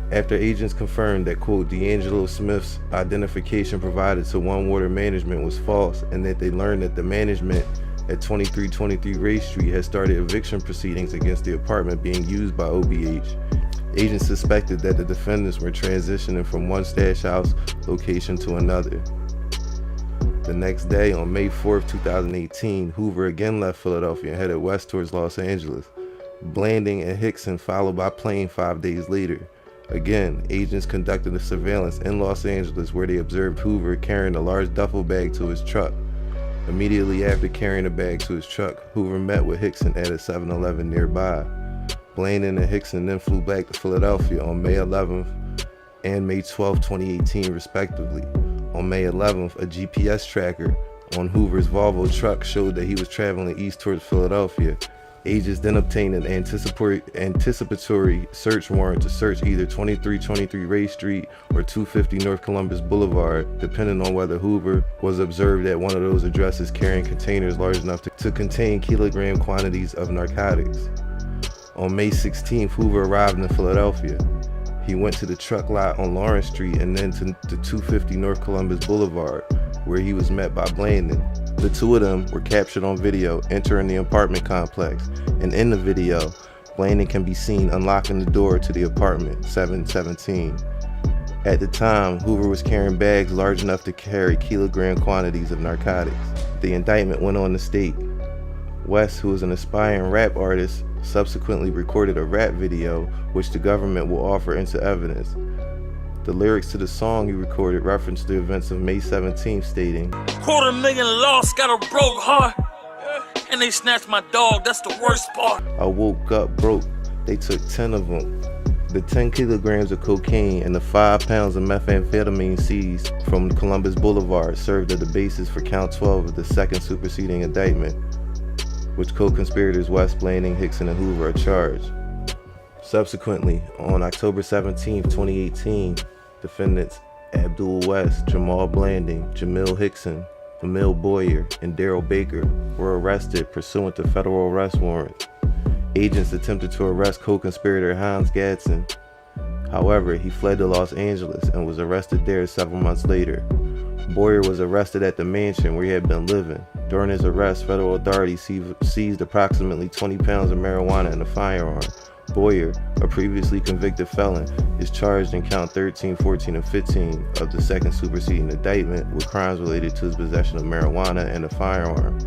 After agents confirmed that, quote, D'Angelo Smith's identification provided to One Water Management was false, and that they learned that the management at 2323 Ray Street had started eviction proceedings against the apartment being used by OBH. Agents suspected that the defendants were transitioning from one stash house location to another. The next day, on May 4th, 2018, Hoover again left Philadelphia and headed west towards Los Angeles. Blanding and Hickson followed by plane 5 days later. Again, agents conducted a surveillance in Los Angeles where they observed Hoover carrying a large duffel bag to his truck. Immediately after carrying the bag to his truck, Hoover met with Hickson at a 7-Eleven nearby. Blanding and Hickson then flew back to Philadelphia on May 11th and May 12, 2018, respectively. On May 11th, a GPS tracker on Hoover's Volvo truck showed that he was traveling east towards Philadelphia. Agents then obtained an anticipatory search warrant to search either 2323 Ray Street or 250 North Columbus Boulevard, depending on whether Hoover was observed at one of those addresses carrying containers large enough to contain kilogram quantities of narcotics. On May 16th, Hoover arrived in Philadelphia. He went to the truck lot on Lawrence Street and then to 250 North Columbus Boulevard, where he was met by Blandon. The two of them were captured on video entering the apartment complex, and in the video, Blandon can be seen unlocking the door to the apartment, 717. At the time, Hoover was carrying bags large enough to carry kilogram quantities of narcotics. The indictment went on to state, West, who is an aspiring rap artist, subsequently recorded a rap video which the government will offer into evidence. The lyrics to the song he recorded reference the events of May 17th, stating, $250,000 lost, got a broke heart, and they snatched my dog, that's the worst part. I woke up broke, they took 10 of them. The 10 kilograms of cocaine and the 5 pounds of methamphetamine seized from Columbus Boulevard served as the basis for count 12 of the second superseding indictment, which co-conspirators West, Blanding, Hickson, and Hoover are charged. Subsequently, on October 17, 2018, defendants Abdul West, Jamal Blanding, Jamil Hickson, Emil Boyer, and Daryl Baker were arrested pursuant to federal arrest warrants. Agents attempted to arrest co-conspirator Hans Gadsden. However, he fled to Los Angeles and was arrested there several months later. Boyer was arrested at the mansion where he had been living. During his arrest, federal authorities seized approximately 20 pounds of marijuana and a firearm. Boyer, a previously convicted felon, is charged in count 13, 14, and 15 of the second superseding indictment with crimes related to his possession of marijuana and a firearm.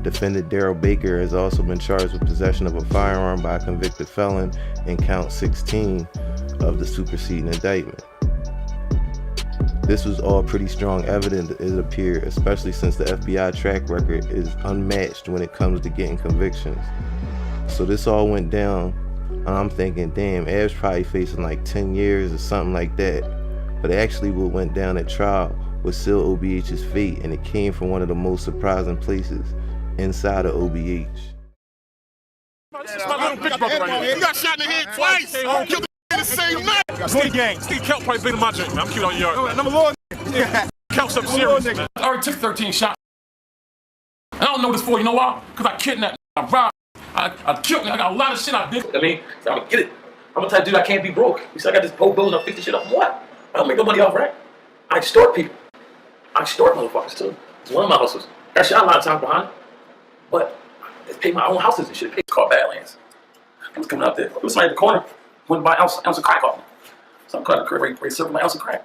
Defendant Daryl Baker has also been charged with possession of a firearm by a convicted felon in count 16 of the superseding indictment. This was all pretty strong evidence, it appeared, especially since the FBI track record is unmatched when it comes to getting convictions. So this all went down. I'm thinking, damn, Ab's probably facing like 10 years or something like that. But actually what went down at trial was still OBH's fate, and it came from one of the most surprising places, inside of OBH. This is my little big brother right here. You got shot in the head twice. Killed the the same night. Steve Gang. Steve Kelp probably bigger than my drink, man. I'm cute on your yard. Number one. Yeah. Kelp's something serious, man. I already took 13 shots. I don't know this for, you know why? Because I kidnapped, I robbed, I killed, I got a lot of shit I did. I mean, I'm gonna get it. I'm the type of dude I can't be broke. You see, I got this pole building, I fix this shit up from what? I don't make no money off rent. I extort people. I extort motherfuckers too. It's one of my hustles. Got shot a lot of times behind it. But I pay my own houses and shit. It's called Badlands. I was coming out there. It was somebody at the corner. Went to buy an ounce of crack off me. So I'm cutting the crib, ready to serve my ounce of crack.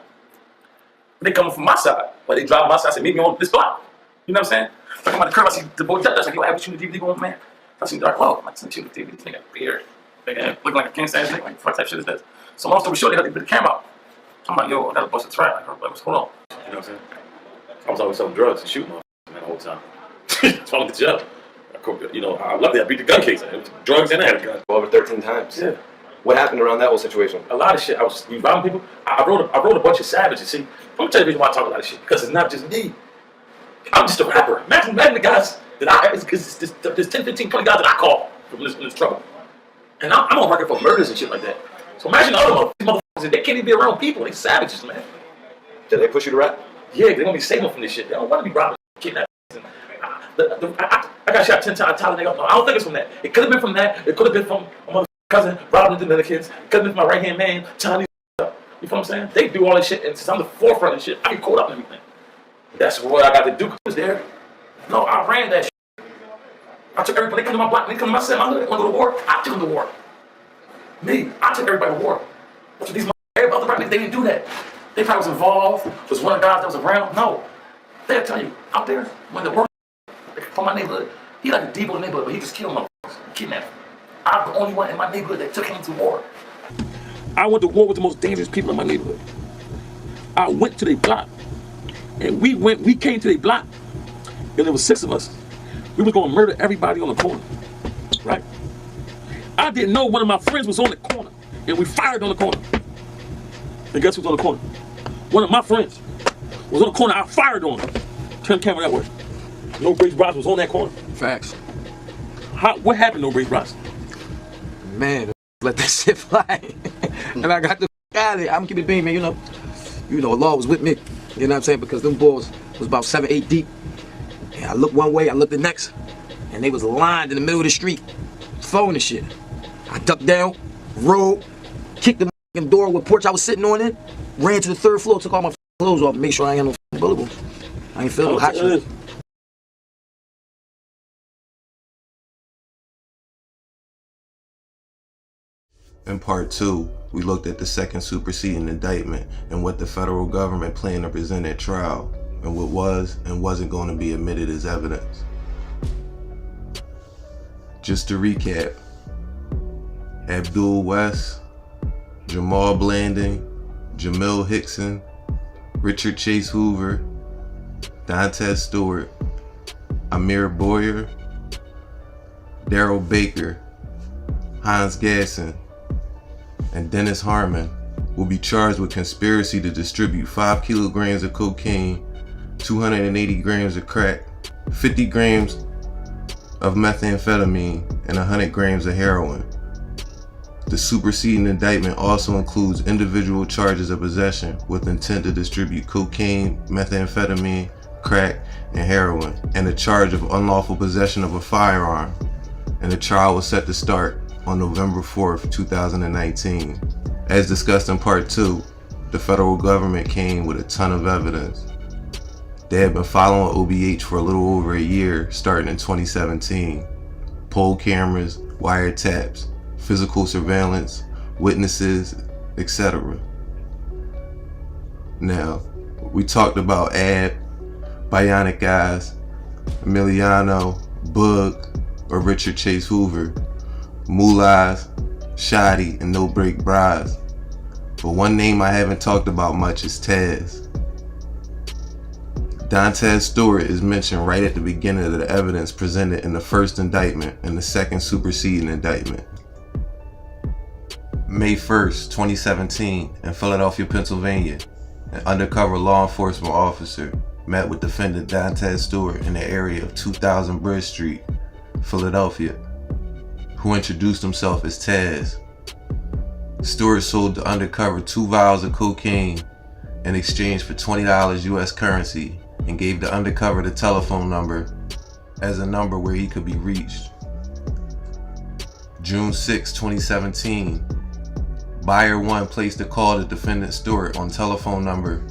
They coming from my side. Like they drive my side, say, meet me on this block. You know what I'm saying? I come out the curb, I see the boy Dutch. I like, yo, I have shooting the DVD going, man. I see Dark Low. I'm like, shooting the DVD. This nigga beard. Looking like a cancer ass nigga. Like, fuck type shit is this? So long story short, they put the camera out. I'm like, yo, I got a bust of trap. Like, what's going on? You know what I'm saying? I was always selling drugs and shooting the whole time. That's why I went to jail. You know, luckily I beat the gun case. It was drugs and I had a gun. Over 13 times. Yeah. What happened around that whole situation? A lot of shit. I was robbing people. I wrote a bunch of savages. See, I'm gonna tell you the reason why I talk a lot of shit, because it's not just me. I'm just a rapper. Imagine the guys There's 10, 15, 20 guys that I call from this trouble. And I'm on record for murders and shit like that. So imagine the other motherfuckers, they can't even be around people. They savages, man. Did they push you to rap? Yeah, they want me to save them from this shit. They don't want to be robbing, kidnapping. I got shot 10 times. I don't think it's from that. It could have been from that. It could have been from my mother cousin robbing the other kids. It could have been from my right-hand man tying these up. You feel what I'm saying? They do all this shit, and since I'm the forefront of shit, I get caught up in everything. That's what I got to do. Was there? No, I ran that shit. I took everybody. They come to my block. They come to my set. My hood. They want to go to war. I took them to war. Me, I took everybody to war. But these other rap niggas, they didn't do that. They probably was involved. Was one of the guys that was around. No, they'll tell you out there when the work from my neighborhood. He like a deep in the neighborhood, but he just killed motherfuckers, kidnapped him. I'm the only one in my neighborhood that took him to war. I went to war with the most dangerous people in my neighborhood. I went to their block, and we came to their block, and there was 6 of us. We was gonna murder everybody on the corner, right? I didn't know one of my friends was on the corner, and we fired on the corner. And guess who's on the corner? One of my friends was on the corner. I fired on him. Turn the camera that way. No Grace Bros was on that corner. Facts. What happened, No Grace Bros? Man, let that shit fly. And I got the out of there. I'm keeping it being, man. You know, Allah was with me. You know what I'm saying? Because them boys was about 7, 8 deep. And I looked one way, I looked the next, and they was lined in the middle of the street, phone and shit. I ducked down, rolled, kicked the door with porch I was sitting on it, ran to the 3rd floor, took all my clothes off, make sure I ain't had no bullet wounds. I ain't feeling no hot shit. In part 2, we looked at the second superseding indictment and what the federal government planned to present at trial, and what was and wasn't going to be admitted as evidence. Just to recap, Abdul West, Jamal Blanding, Jamil Hickson, Richard Chase Hoover, Dantes Stewart, Amir Boyer, Daryl Baker, Hans Gasson, and Dennis Harmon will be charged with conspiracy to distribute 5 kilograms of cocaine, 280 grams of crack, 50 grams of methamphetamine, and 100 grams of heroin. The superseding indictment also includes individual charges of possession with intent to distribute cocaine, methamphetamine, crack, and heroin, and a charge of unlawful possession of a firearm. And the trial was set to start on November 4th, 2019. As discussed in part 2, the federal government came with a ton of evidence. They had been following OBH for a little over a year, starting in 2017. Poll cameras, wiretaps, physical surveillance, witnesses, etc. Now, we talked about Ab, Bionic Eyes, Emiliano, Bug, or Richard Chase Hoover, Moolahs, Shoddy, and No Break Bras. But one name I haven't talked about much is Taz. Dantes Stewart is mentioned right at the beginning of the evidence presented in the first indictment and the second superseding indictment. May 1st, 2017, in Philadelphia, Pennsylvania, an undercover law enforcement officer met with defendant Dantes Stewart in the area of 2000 Bridge Street, Philadelphia, who introduced himself as Taz. Stewart sold the undercover 2 vials of cocaine in exchange for $20 US currency and gave the undercover the telephone number as a number where he could be reached. June 6, 2017, Buyer 1 placed a call to defendant Stewart on telephone number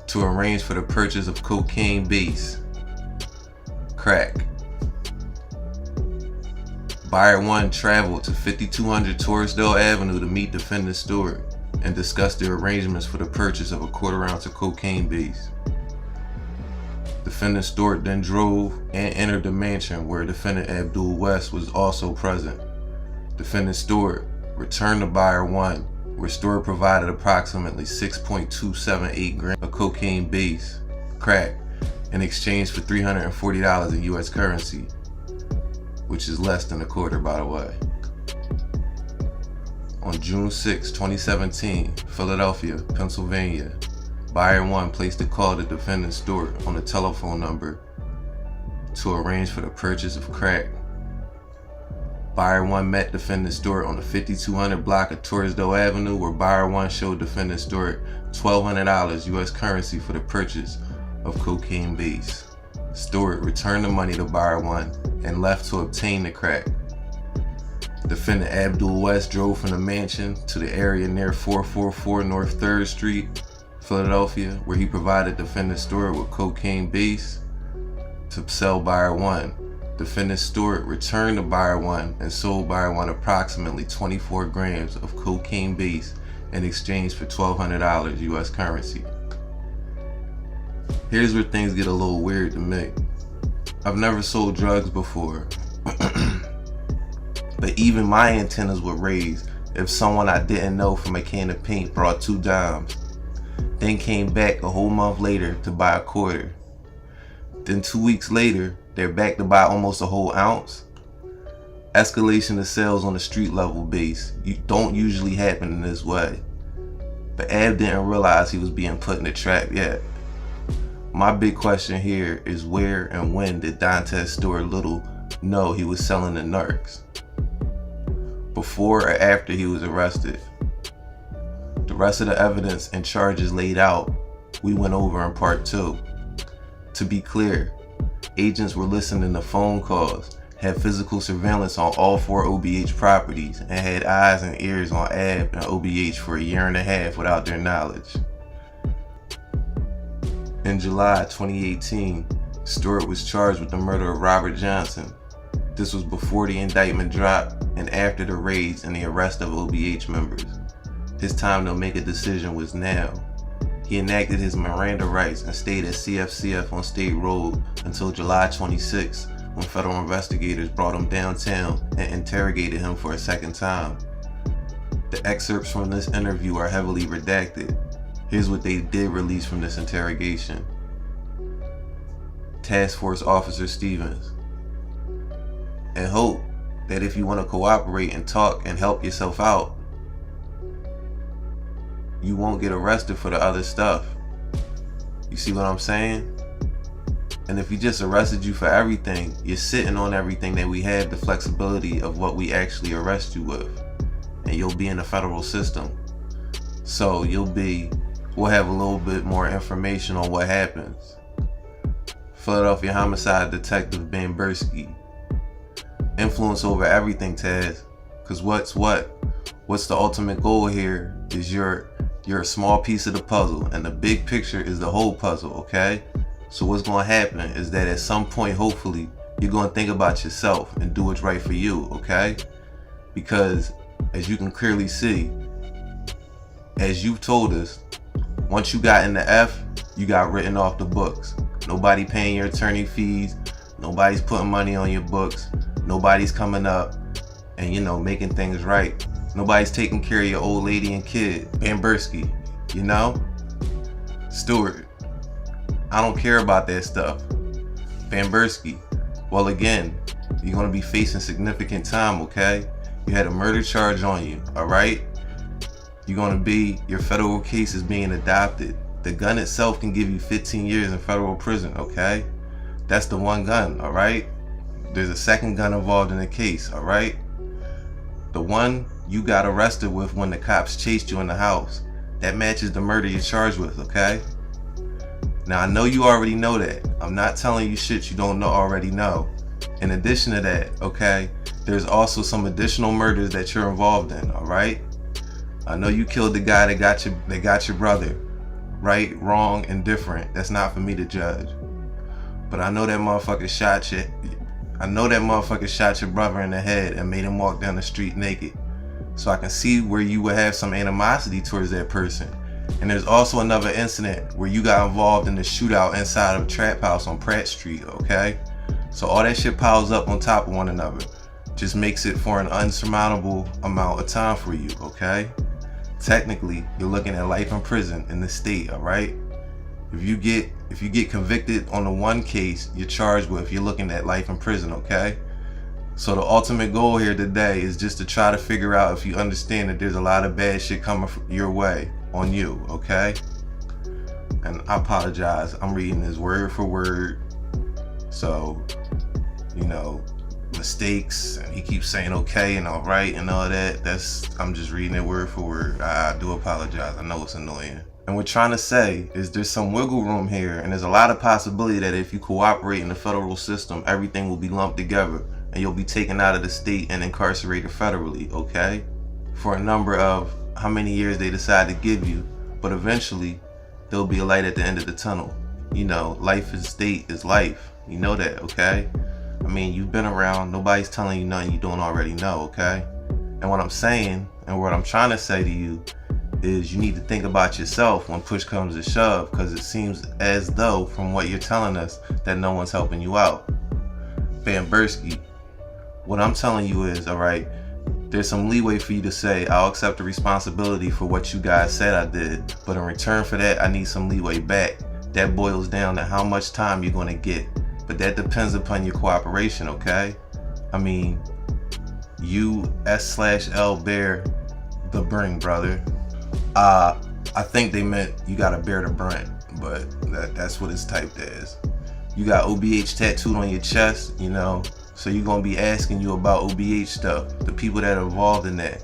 to arrange for the purchase of cocaine base, crack. Buyer 1 traveled to 5200 Torresdale Avenue to meet defendant Stewart and discuss the arrangements for the purchase of a 1/4 ounce of cocaine base. Defendant Stewart then drove and entered the mansion where defendant Abdul West was also present. Defendant Stewart returned to Buyer 1, where Stewart provided approximately 6.278 grams of cocaine base, crack, in exchange for $340 in US currency, which is less than a quarter, by the way. On June 6, 2017, Philadelphia, Pennsylvania, Buyer 1 placed a call to defendant Stewart on the telephone number to arrange for the purchase of crack. Buyer 1 met defendant Stewart on the 5200 block of Torresdale Avenue, where Buyer 1 showed defendant Stewart $1,200 US currency for the purchase of cocaine base. Stewart returned the money to Buyer 1 and left to obtain the crack. Defendant Abdul West drove from the mansion to the area near 444 North 3rd Street, Philadelphia, where he provided defendant Stewart with cocaine base to sell Buyer 1. Defendant Stewart returned to Buyer 1 and sold Buyer 1 approximately 24 grams of cocaine base in exchange for $1,200 US currency. Here's where things get a little weird to me. I've never sold drugs before, but even my antennas would raise if someone I didn't know from a can of paint brought 2 dimes, then came back a whole month later to buy a quarter. Then 2 weeks later, they're back to buy almost a whole ounce. Escalation of sales on the street level base don't usually happen in this way. But Ab didn't realize he was being put in a trap yet. My big question here is, where and when did Dante Stewart Little know he was selling the narcs? Before or after he was arrested? The rest of the evidence and charges laid out, we went over in part 2. To be clear, agents were listening to phone calls, had physical surveillance on all 4 OBH properties, and had eyes and ears on Ab and OBH for a year and a half without their knowledge. In July 2018, Stewart was charged with the murder of Robert Johnson. This was before the indictment dropped and after the raids and the arrest of OBH members. His time to make a decision was now. He enacted his Miranda rights and stayed at CFCF on State Road until July 26, when federal investigators brought him downtown and interrogated him for a second time. The excerpts from this interview are heavily redacted. Here's what they did release from this interrogation. Task Force Officer Stevens: and hope that if you want to cooperate and talk and help yourself out, you won't get arrested for the other stuff. You see what I'm saying? And if we just arrested you for everything, you're sitting on everything that we have, the flexibility of what we actually arrest you with. And you'll be in the federal system. So we'll have a little bit more information on what happens. Philadelphia Homicide Detective Bamberski. Influence over everything, Taz. Cause what's the ultimate goal here is you're a small piece of the puzzle, and the big picture is the whole puzzle, okay? So what's gonna happen is that at some point, hopefully, you're gonna think about yourself and do what's right for you, okay? Because as you can clearly see, as you've told us, once you got in the F, you got written off the books. Nobody paying your attorney fees, nobody's putting money on your books, nobody's coming up and making things right. Nobody's taking care of your old lady and kid. Bamberski, Stewart, I don't care about that stuff. Bamberski, well again, you're gonna be facing significant time, okay? You had a murder charge on you, all right? Your federal case is being adopted. The gun itself can give you 15 years in federal prison, okay? That's the one gun, all right? There's a second gun involved in the case, all right? The one you got arrested with when the cops chased you in the house, that matches the murder you're charged with, okay? Now I know you already know that. I'm not telling you shit you don't already know. In addition to that, okay, there's also some additional murders that you're involved in, all right? I know you killed the guy that got your brother. Right, wrong, indifferent. That's not for me to judge. But I know that motherfucker shot you. I know that motherfucker shot your brother in the head and made him walk down the street naked. So I can see where you would have some animosity towards that person. And there's also another incident where you got involved in the shootout inside of a trap house on Pratt Street, okay? So all that shit piles up on top of one another. Just makes it for an unsurmountable amount of time for you, okay? Technically, you're looking at life in prison in the state, all right? If you get convicted on the one case you're charged with, you're looking at life in prison, okay? So the ultimate goal here today is just to try to figure out if you understand that there's a lot of bad shit coming your way on you, okay? And I apologize, I'm reading this word for word. So you know, mistakes, and he keeps saying okay and all right and all that. I'm just reading it word for word. I do apologize. I know it's annoying. And we're trying to say is there's some wiggle room here, and there's a lot of possibility that if you cooperate in the federal system, everything will be lumped together and you'll be taken out of the state and incarcerated federally, okay? For a number of how many years they decide to give you, but eventually there'll be a light at the end of the tunnel. You know, life in state is life. You know that, okay? I mean, you've been around. Nobody's telling you nothing you don't already know, okay? And what I'm saying, and what I'm trying to say to you, is you need to think about yourself when push comes to shove, because it seems as though, from what you're telling us, that no one's helping you out. Bambursky, what I'm telling you is, all right, there's some leeway for you to say, I'll accept the responsibility for what you guys said I did, but in return for that, I need some leeway back. That boils down to how much time you're gonna get, but that depends upon your cooperation, okay? I mean, you S/L bear the bring, brother. I think they meant you gotta bear the brunt, but that's what it's typed as. You got OBH tattooed on your chest, you know, so you're gonna be asking you about OBH stuff, the people that are involved in that.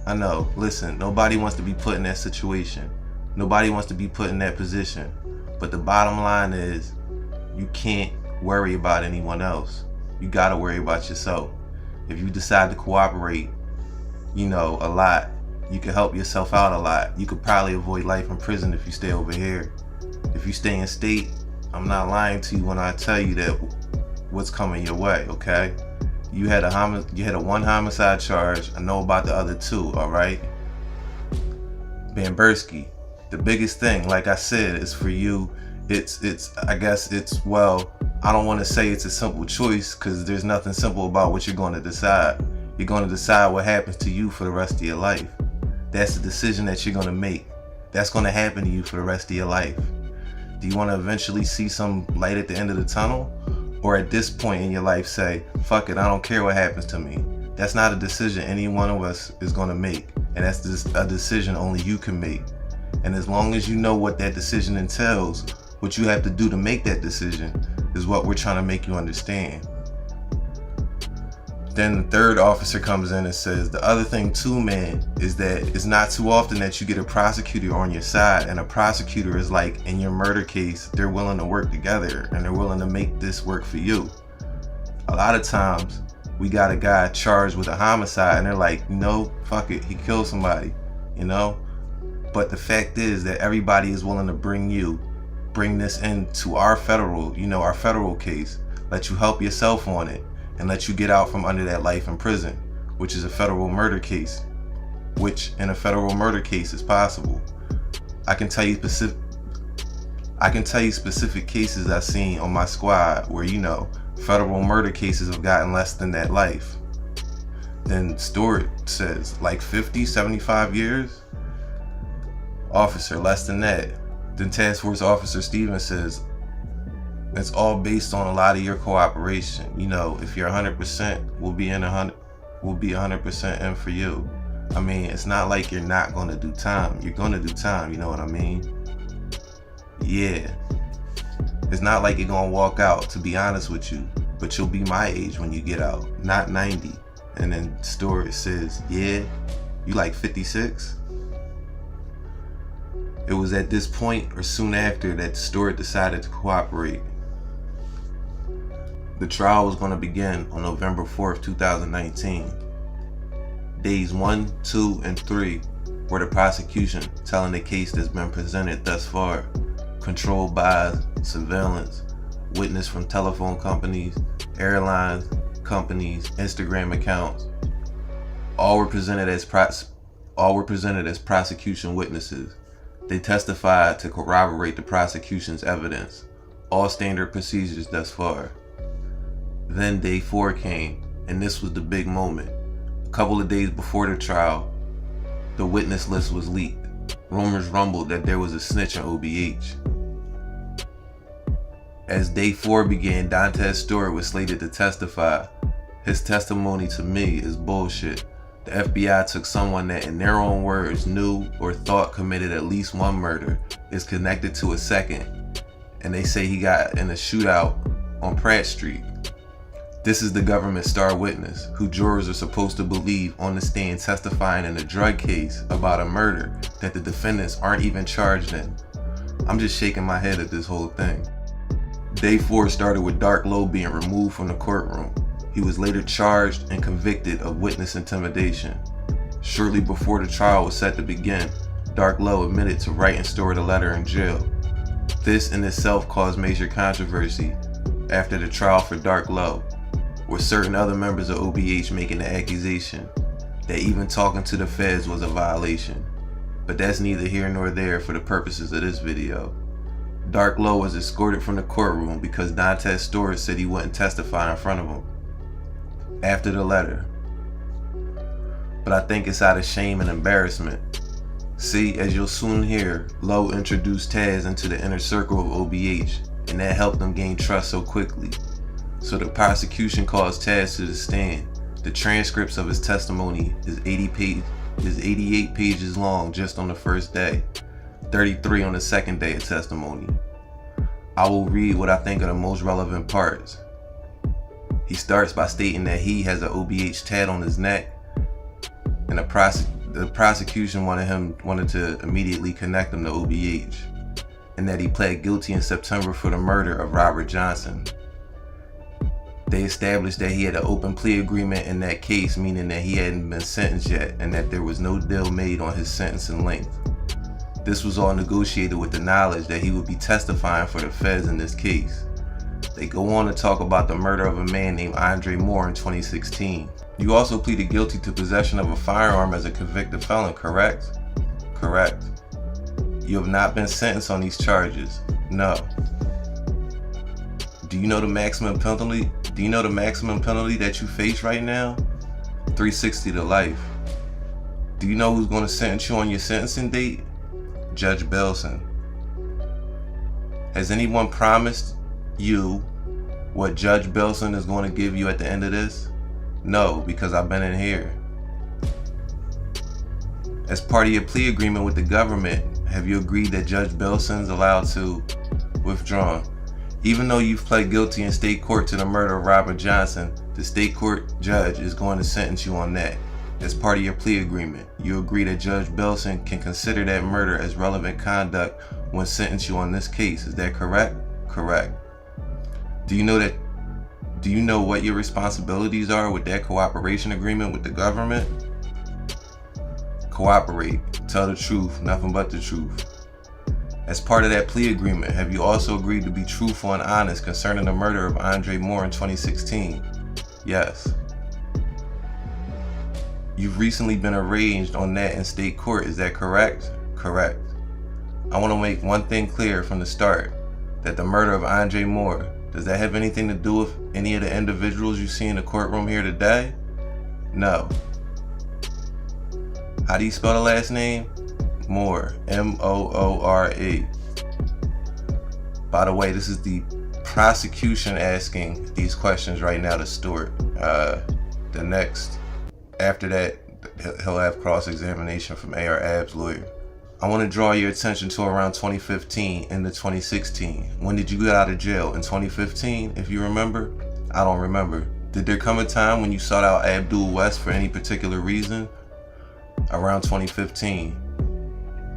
I know, listen, nobody wants to be put in that situation. Nobody wants to be put in that position. But the bottom line is, you can't worry about anyone else. You gotta worry about yourself. If you decide to cooperate, you know, a lot, you can help yourself out a lot. You could probably avoid life in prison if you stay over here. If you stay in state, I'm not lying to you when I tell you that what's coming your way, okay? You had a one homicide charge. I know about the other two, all right? Bambursky, the biggest thing, like I said, is for you, I guess it's, well, I don't want to say it's a simple choice, because there's nothing simple about what you're going to decide. You're going to decide what happens to you for the rest of your life. That's the decision that you're going to make. That's going to happen to you for the rest of your life. Do you want to eventually see some light at the end of the tunnel? Or at this point in your life say, fuck it, I don't care what happens to me. That's not a decision any one of us is going to make. And that's just a decision only you can make. And as long as you know what that decision entails, what you have to do to make that decision is what we're trying to make you understand. Then the third officer comes in and says, the other thing too, man, is that it's not too often that you get a prosecutor on your side, and a prosecutor is like, in your murder case, they're willing to work together and they're willing to make this work for you. A lot of times we got a guy charged with a homicide and they're like, you know, fuck it, he killed somebody, you know? But the fact is that everybody is willing to bring this into our federal case, let you help yourself on it, and let you get out from under that life in prison, which is a federal murder case, which in a federal murder case is possible. I can tell you specific cases I've seen on my squad where, you know, federal murder cases have gotten less than that life. Then Stewart says, like 50, 75 years? Officer, less than that. Then Task Force Officer Stevens says, it's all based on a lot of your cooperation. You know, if you're 100%, we'll be 100% in for you. I mean, it's not like you're not gonna do time. You're gonna do time, you know what I mean? Yeah. It's not like you're gonna walk out, to be honest with you, but you'll be my age when you get out, not 90. And then Stewart says, yeah, you like 56? It was at this point or soon after that Stewart decided to cooperate. The trial was going to begin on November 4th, 2019. Days 1, 2, and 3 were the prosecution telling the case that's been presented thus far, controlled by surveillance, witness from telephone companies, airlines, companies, Instagram accounts. All were presented as prosecution witnesses. They testified to corroborate the prosecution's evidence. All standard procedures thus far. Then day 4 came, and this was the big moment. A couple of days before the trial, the witness list was leaked. Rumors rumbled that there was a snitch in OBH. As day 4 began, Dantes Stewart was slated to testify. His testimony to me is bullshit. The FBI took someone that, in their own words, knew or thought committed at least one murder, is connected to a second, and they say he got in a shootout on Pratt Street. This is the government's star witness, who jurors are supposed to believe on the stand testifying in a drug case about a murder that the defendants aren't even charged in. I'm just shaking my head at this whole thing. Day 4 started with Dark Low being removed from the courtroom. He was later charged and convicted of witness intimidation. Shortly before the trial was set to begin, Dark Low admitted to write and store the letter in jail. This in itself caused major controversy after the trial for Dark Low, with certain other members of OBH making the accusation that even talking to the feds was a violation. But that's neither here nor there for the purposes of this video. Dark Low was escorted from the courtroom because Dantes Storrs said he wouldn't testify in front of him after the letter. But I think it's out of shame and embarrassment. See, as you'll soon hear, Low introduced Taz into the inner circle of OBH, and that helped them gain trust so quickly. So the prosecution calls Taz to the stand. The transcripts of his testimony is 88 pages long just on the first day, 33 on the second day of testimony. I will read what I think are the most relevant parts. He starts by stating that he has an OBH tat on his neck, and the prosecution wanted to immediately connect him to OBH, and that he pled guilty in September for the murder of Robert Johnson. They established that he had an open plea agreement in that case, meaning that he hadn't been sentenced yet and that there was no deal made on his sentence and length. This was all negotiated with the knowledge that he would be testifying for the feds in this case. They go on to talk about the murder of a man named Andre Moore in 2016. You also pleaded guilty to possession of a firearm as a convicted felon, correct? Correct. You have not been sentenced on these charges. No. Do you know the maximum penalty? Do you know the maximum penalty that you face right now? 360 to life. Do you know who's going to sentence you on your sentencing date? Judge Belson. Has anyone promised you what Judge Belson is going to give you at the end of this? No, because I've been in here. As part of your plea agreement with the government, have you agreed that Judge Belson's allowed to withdraw? Even though you've pled guilty in state court to the murder of Robert Johnson, the state court judge is going to sentence you on that. As part of your plea agreement, you agree that Judge Belson can consider that murder as relevant conduct when sentencing you on this case. Is that correct? Correct. Do you know what your responsibilities are with that cooperation agreement with the government? Cooperate. Tell the truth, nothing but the truth. As part of that plea agreement, have you also agreed to be truthful and honest concerning the murder of Andre Moore in 2016? Yes. You've recently been arraigned on that in state court, is that correct? Correct. I want to make one thing clear from the start, that the murder of Andre Moore, does that have anything to do with any of the individuals you see in the courtroom here today? No. How do you spell the last name? Moore, M-O-O-R-E. By the way, this is the prosecution asking these questions right now to Stewart. The next, after that, he'll have cross-examination from A.R. Abb's lawyer. I want to draw your attention to around 2015 into 2016. When did you get out of jail? In 2015, if you remember? I don't remember. Did there come a time when you sought out Abdul West for any particular reason? Around 2015.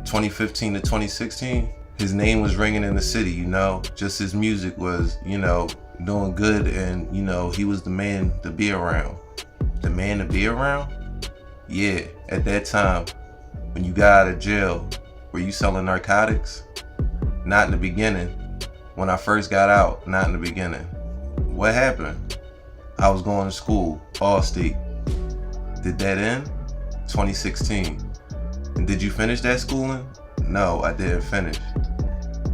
2015 to 2016, his name was ringing in the city, just his music was, doing good, and, he was the man to be around. The man to be around? Yeah, at that time, when you got out of jail, were you selling narcotics? Not in the beginning. When I first got out, not in the beginning. What happened? I was going to school, Allstate. Did that end? 2016. And did you finish that schooling? No, I didn't finish.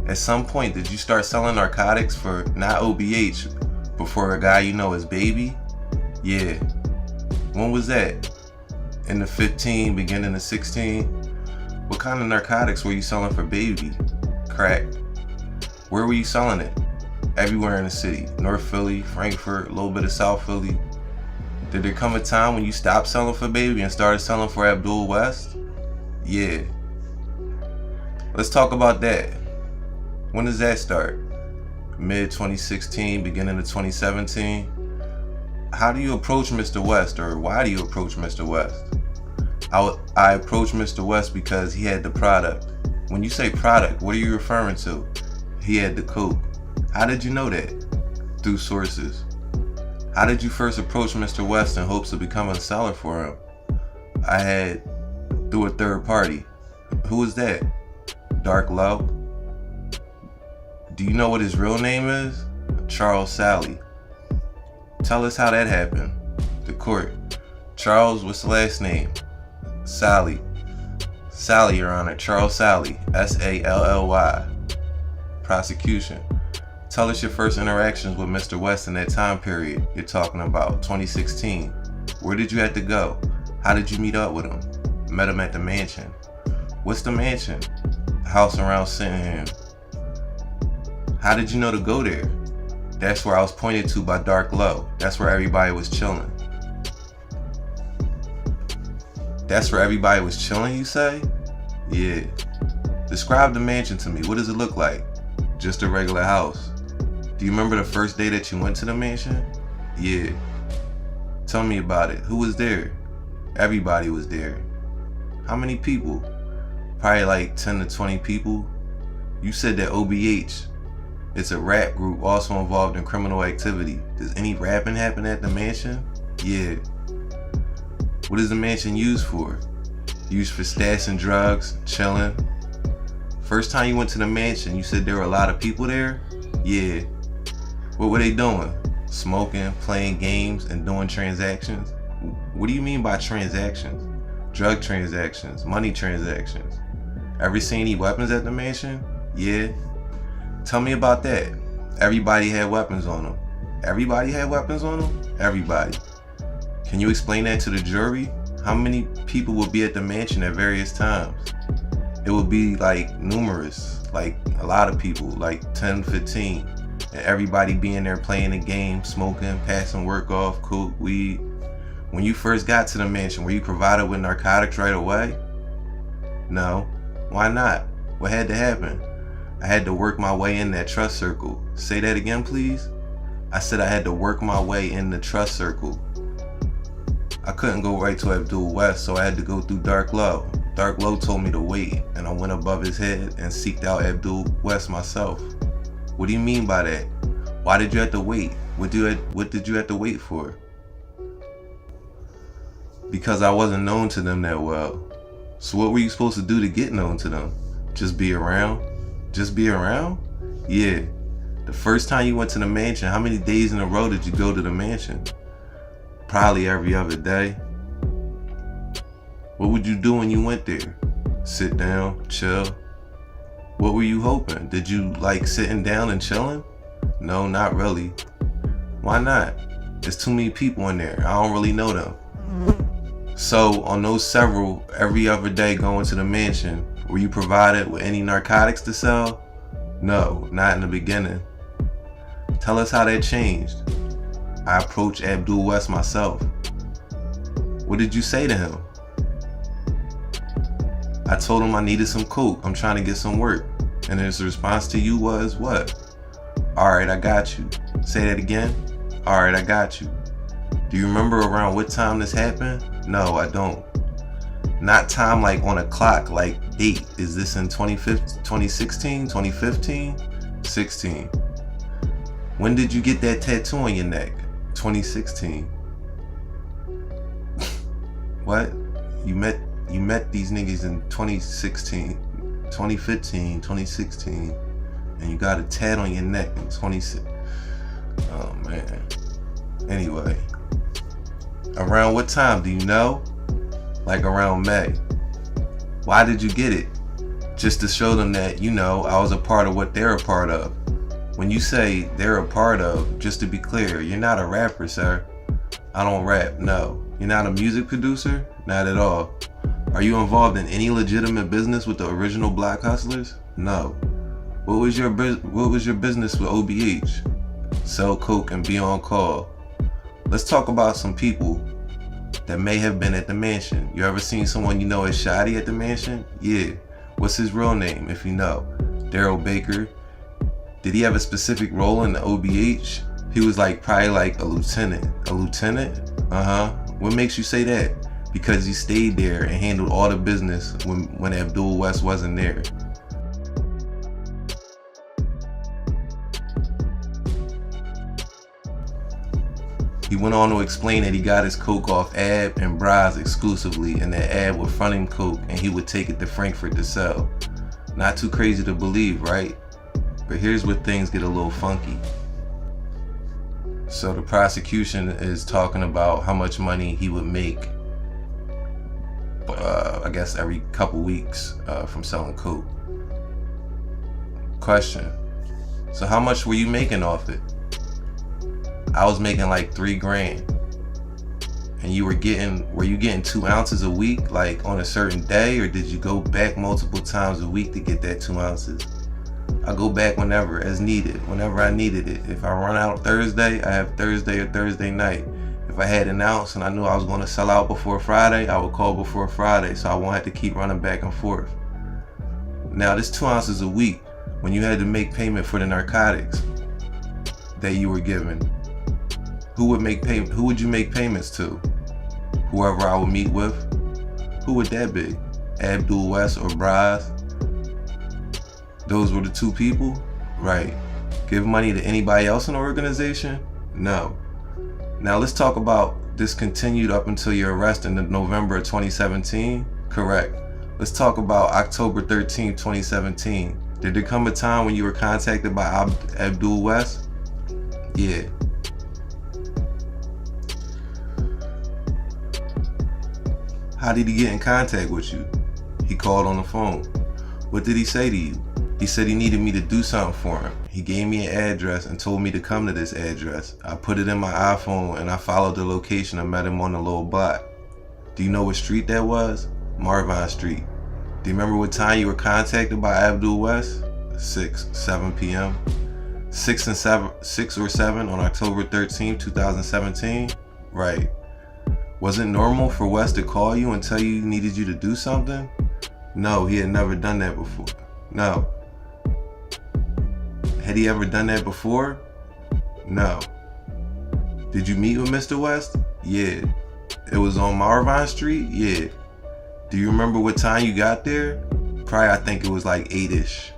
At some point, did you start selling narcotics for not OBH, but for a guy you know as Baby? Yeah. When was that? In the 15, beginning of 16? What kind of narcotics were you selling for Baby? Crack. Where were you selling it? Everywhere in the city. North Philly, Frankfurt, a little bit of South Philly. Did there come a time when you stopped selling for Baby and started selling for Abdul West? Yeah. Let's talk about that. When does that start? Mid 2016, beginning of 2017? how do you approach Mr. West, or why do you approach Mr. West? I approached Mr. West because he had the product. When you say product, what are you referring to? He had the coke. How did you know that? Through sources. How did you first approach Mr. West in hopes of becoming a seller for him? I had through a third party. Who was that? Dark Low? Do you know what his real name is? Charles Sally. Tell us how that happened. The court. Charles, what's the last name? Sally. Sally, Your Honor. Charles Sally. S-A-L-L-Y. Prosecution. Tell us your first interactions with Mr. West in that time period you're talking about, 2016. Where did you have to go? How did you meet up with him? Met him at the mansion. What's the mansion? House around Sydenham. How did you know to go there? That's where I was pointed to by Dark Low. That's where everybody was chilling. That's where everybody was chilling, you say? Yeah. Describe the mansion to me. What does it look like? Just a regular house. Do you remember the first day that you went to the mansion? Yeah. Tell me about it. Who was there? Everybody was there. How many people? Probably like 10 to 20 people. You said that OBH, it's a rap group also involved in criminal activity. Does any rapping happen at the mansion? Yeah. What is the mansion used for? Used for stashing drugs, chilling. First time you went to the mansion, you said there were a lot of people there? Yeah. What were they doing? Smoking, playing games, and doing transactions? What do you mean by transactions? Drug transactions, money transactions. Ever seen any weapons at the mansion? Yeah. Tell me about that. Everybody had weapons on them. Everybody had weapons on them? Everybody. Can you explain that to the jury? How many people will be at the mansion at various times? It would be like numerous, like a lot of people, like 10, 15. And everybody being there playing the game, smoking, passing work off, coke, weed. When you first got to the mansion, were you provided with narcotics right away? No. Why not? What had to happen? I had to work my way in that trust circle. Say that again, please. I said I had to work my way in the trust circle. I couldn't go right to Abdul West, so I had to go through Dark Low. Dark Low told me to wait, and I went above his head and seeked out Abdul West myself. What do you mean by that? Why did you have to wait? What did you have to wait for? Because I wasn't known to them that well. So what were you supposed to do to get known to them? Just be around? Just be around? Yeah. The first time you went to the mansion, how many days in a row did you go to the mansion? Probably every other day. What would you do when you went there? Sit down, chill? What were you hoping? Did you like sitting down and chilling? No, not really. Why not? There's too many people in there. I don't really know them. So on those every other day going to the mansion, were you provided with any narcotics to sell? No, not in the beginning. Tell us how that changed. I approached Abdul West myself. What did you say to him? I told him I needed some coke. I'm trying to get some work. And his response to you was what? Alright, I got you. Say that again. Alright, I got you. Do you remember around what time this happened? No, I don't. Not time like on a clock, like date. Is this in 2016, 2015? 16. When did you get that tattoo on your neck? 2016. What? You met these niggas in 2016, 2015, 2016, and you got a tat on your neck in 26. Oh man. Anyway. Around what time, do you know? Like around May. Why did you get it? Just to show them that, you know, I was a part of what they're a part of. When you say they're a part of, just to be clear, you're not a rapper, sir. I don't rap, no. You're not a music producer? Not at all. Are you involved in any legitimate business with the original Black Hustlers? No. What was your business with OBH? Sell coke and be on call. Let's talk about some people that may have been at the mansion. You ever seen someone you know as Shotty at the mansion? Yeah. What's his real name, if you know? Daryl Baker. Did he have a specific role in the OBH? He was like probably like a lieutenant. A lieutenant? Uh-huh. What makes you say that? Because he stayed there and handled all the business when Abdul West wasn't there. He went on to explain that he got his coke off Ab and Braz exclusively, and that Ab would front him coke and he would take it to Frankfurt to sell. Not too crazy to believe, right? But here's where things get a little funky. So the prosecution is talking about how much money he would make, I guess every couple weeks from selling coke. Question, so how much were you making off it? I was making like $3 grand. And were you getting 2 ounces a week, like on a certain day, or did you go back multiple times a week to get that 2 ounces? I go back whenever, as needed, whenever I needed it. If I run out Thursday, I have Thursday or Thursday night. If I had an ounce and I knew I was going to sell out before Friday, I would call before Friday, so I won't have to keep running back and forth. Now this 2 ounces a week, when you had to make payment for the narcotics that you were given, who would you make payments to? Whoever I would meet with? Who would that be? Abdul West or Braz? Those were the 2 people? Right. Give money to anybody else in the organization? No. Now let's talk about this continued up until your arrest in November of 2017? Correct. Let's talk about October 13, 2017. Did there come a time when you were contacted by Abdul West? Yeah. How did he get in contact with you? He called on the phone. What did he say to you? He said he needed me to do something for him. He gave me an address and told me to come to this address. I put it in my iPhone and I followed the location and met him on the little block. Do you know what street that was? Marvine Street. Do you remember what time you were contacted by Abdul West? 7 p.m. 6 or 7 on October 13, 2017? Right. Was it normal for West to call you and tell you he needed you to do something? No, he had never done that before. No. Had he ever done that before? No. Did you meet with Mr. West? Yeah. It was on Marvine Street? Yeah. Do you remember what time you got there? Probably, I think it was like 8-ish.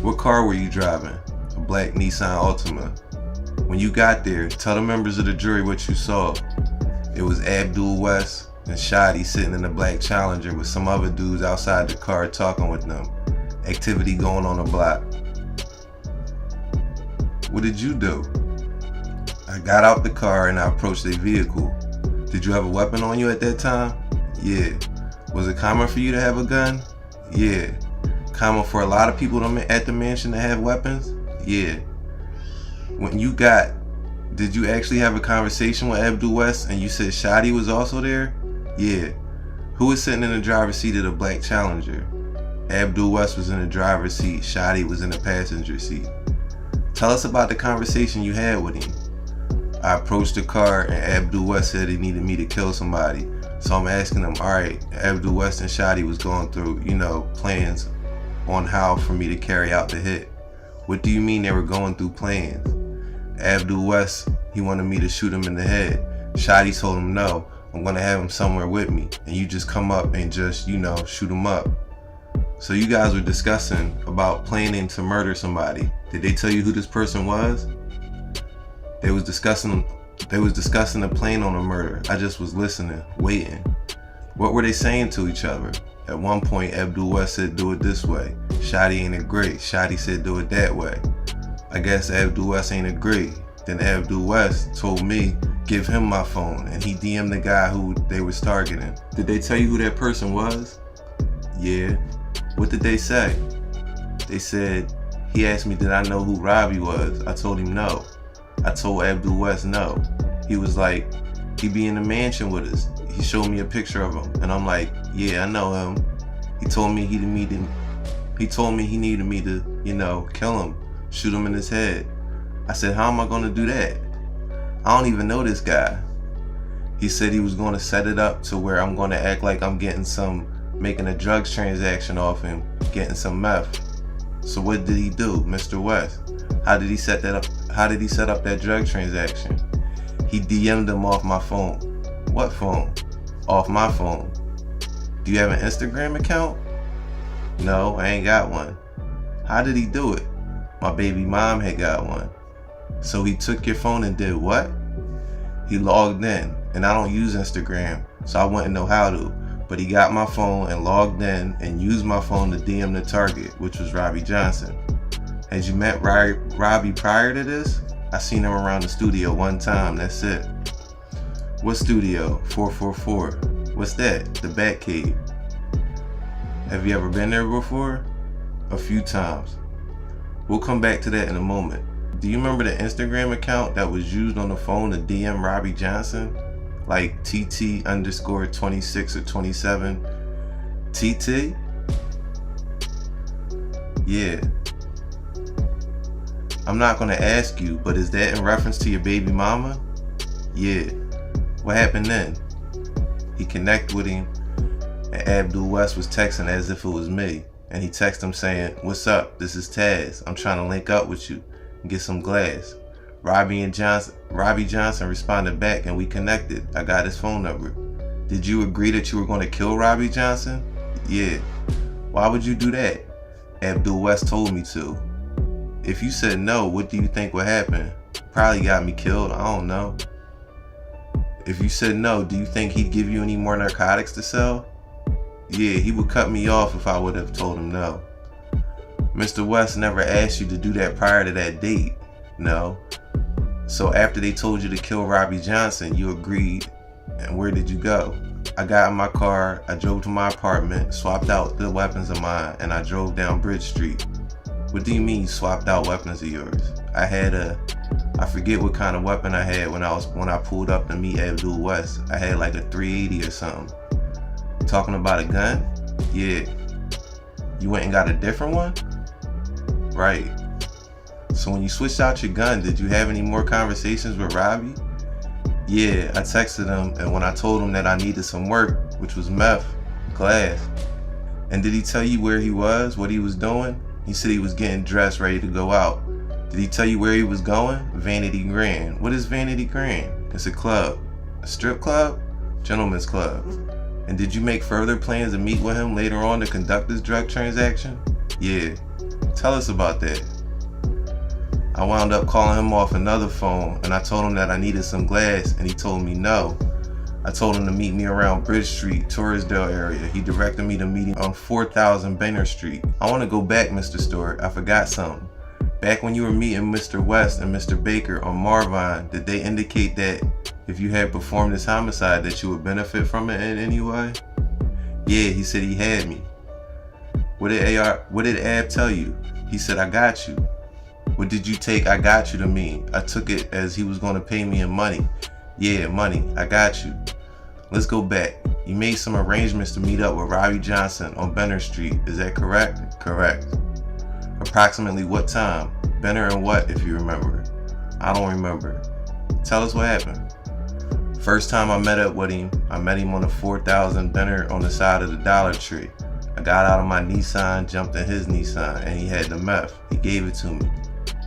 What car were you driving? A black Nissan Altima. When you got there, tell the members of the jury what you saw. It was Abdul West and Shadi sitting in the black Challenger with some other dudes outside the car talking with them. Activity going on the block. What did you do? I got out the car and I approached their vehicle. Did you have a weapon on you at that time? Yeah. Was it common for you to have a gun? Yeah. Common for a lot of people at the mansion to have weapons? Yeah. When you did you actually have a conversation with Abdul West and you said Shadi was also there? Yeah. Who was sitting in the driver's seat of the black Challenger? Abdul West was in the driver's seat, Shadi was in the passenger seat. Tell us about the conversation you had with him. I approached the car and Abdul West said he needed me to kill somebody. So I'm asking him, alright, Abdul West and Shadi was going through, plans on how for me to carry out the hit. What do you mean they were going through plans? Abdul West, he wanted me to shoot him in the head. Shadi told him, no, I'm gonna have him somewhere with me and you just come up and just, shoot him up. So you guys were discussing about planning to murder somebody. Did they tell you who this person was? They was discussing a plan on a murder. I just was listening, waiting. What were they saying to each other? At one point, Abdul West said, do it this way. Shadi ain't agree. Shadi said, do it that way. I guess Abdul West ain't agree. Then Abdul West told me, give him my phone, and he DM'd the guy who they was targeting. Did they tell you who that person was? Yeah. What did they say? They said, he asked me did I know who Robbie was. I told him no. I told Abdul West no. He was like, he be in the mansion with us. He showed me a picture of him. And I'm like, yeah, I know him. He told me he needed me to, kill him, shoot him in his head. I said, how am I gonna do that? I don't even know this guy. He said he was gonna set it up to where I'm gonna act like I'm making a drugs transaction off him, getting some meth. So what did he do, Mr. West? How did he set that up? How did he set up that drug transaction? He DM'd him off my phone. What phone? Off my phone. Do you have an Instagram account? No, I ain't got one. How did he do it? My baby mom had got one. So he took your phone and did what? He logged in, and I don't use Instagram, so I wouldn't know how to. But he got my phone and logged in and used my phone to DM the target, which was Robbie Johnson. Had you met Robbie prior to this? I seen him around the studio one time, that's it. What studio? 444. What's that? The Batcave. Have you ever been there before? A few times. We'll come back to that in a moment. Do you remember the Instagram account that was used on the phone to DM Robbie Johnson? Like TT_26 or 27? TT? Yeah. I'm not gonna ask you, but is that in reference to your baby mama? Yeah. What happened then? He connected with him, and Abdul West was texting as if it was me. And he texted him saying, "What's up? This is Taz. I'm trying to link up with you and get some glass." Robbie Johnson responded back, and we connected. I got his phone number. Did you agree that you were going to kill Robbie Johnson? Yeah. Why would you do that? Abdul West told me to. If you said no, what do you think would happen? Probably got me killed, I don't know. If you said no, do you think he'd give you any more narcotics to sell? Yeah, he would cut me off if I would have told him no. Mr. West never asked you to do that prior to that date. No. So after they told you to kill Robbie Johnson, you agreed, and where did you go? I got in my car, I drove to my apartment, swapped out the weapons of mine, and I drove down Bridge Street. What do you mean you swapped out weapons of yours? I forget what kind of weapon I had when I pulled up to meet Abdul West. I had like a 380 or something. Talking about a gun? Yeah. You went and got a different one? Right. So when you switched out your gun, did you have any more conversations with Robbie? Yeah, I texted him, and when I told him that I needed some work, which was meth, glass. And did he tell you where he was, what he was doing? He said he was getting dressed, ready to go out. Did he tell you where he was going? Vanity Grand. What is Vanity Grand? It's a club. A strip club? Gentleman's club. And did you make further plans to meet with him later on to conduct this drug transaction? Yeah. Tell us about that. I wound up calling him off another phone, and I told him that I needed some glass, and he told me no. I told him to meet me around Bridge Street, Torresdale area. He directed me to meet him on 4000 Banner Street. I want to go back, Mr. Stewart. I forgot something. Back when you were meeting Mr. West and Mr. Baker on Marvine, did they indicate that if you had performed this homicide that you would benefit from it in any way? Yeah, he said he had me. What did Ab tell you? He said, I got you. What did you take I got you to mean? I took it as he was going to pay me in money. Yeah, money. I got you. Let's go back. You made some arrangements to meet up with Robbie Johnson on Benner Street. Is that correct? Correct. Approximately what time? Benner and what, if you remember? I don't remember. Tell us what happened. First time I met up with him, I met him on the 4000 Benner on the side of the Dollar Tree. I got out of my Nissan, jumped in his Nissan, and he had the meth. He gave it to me.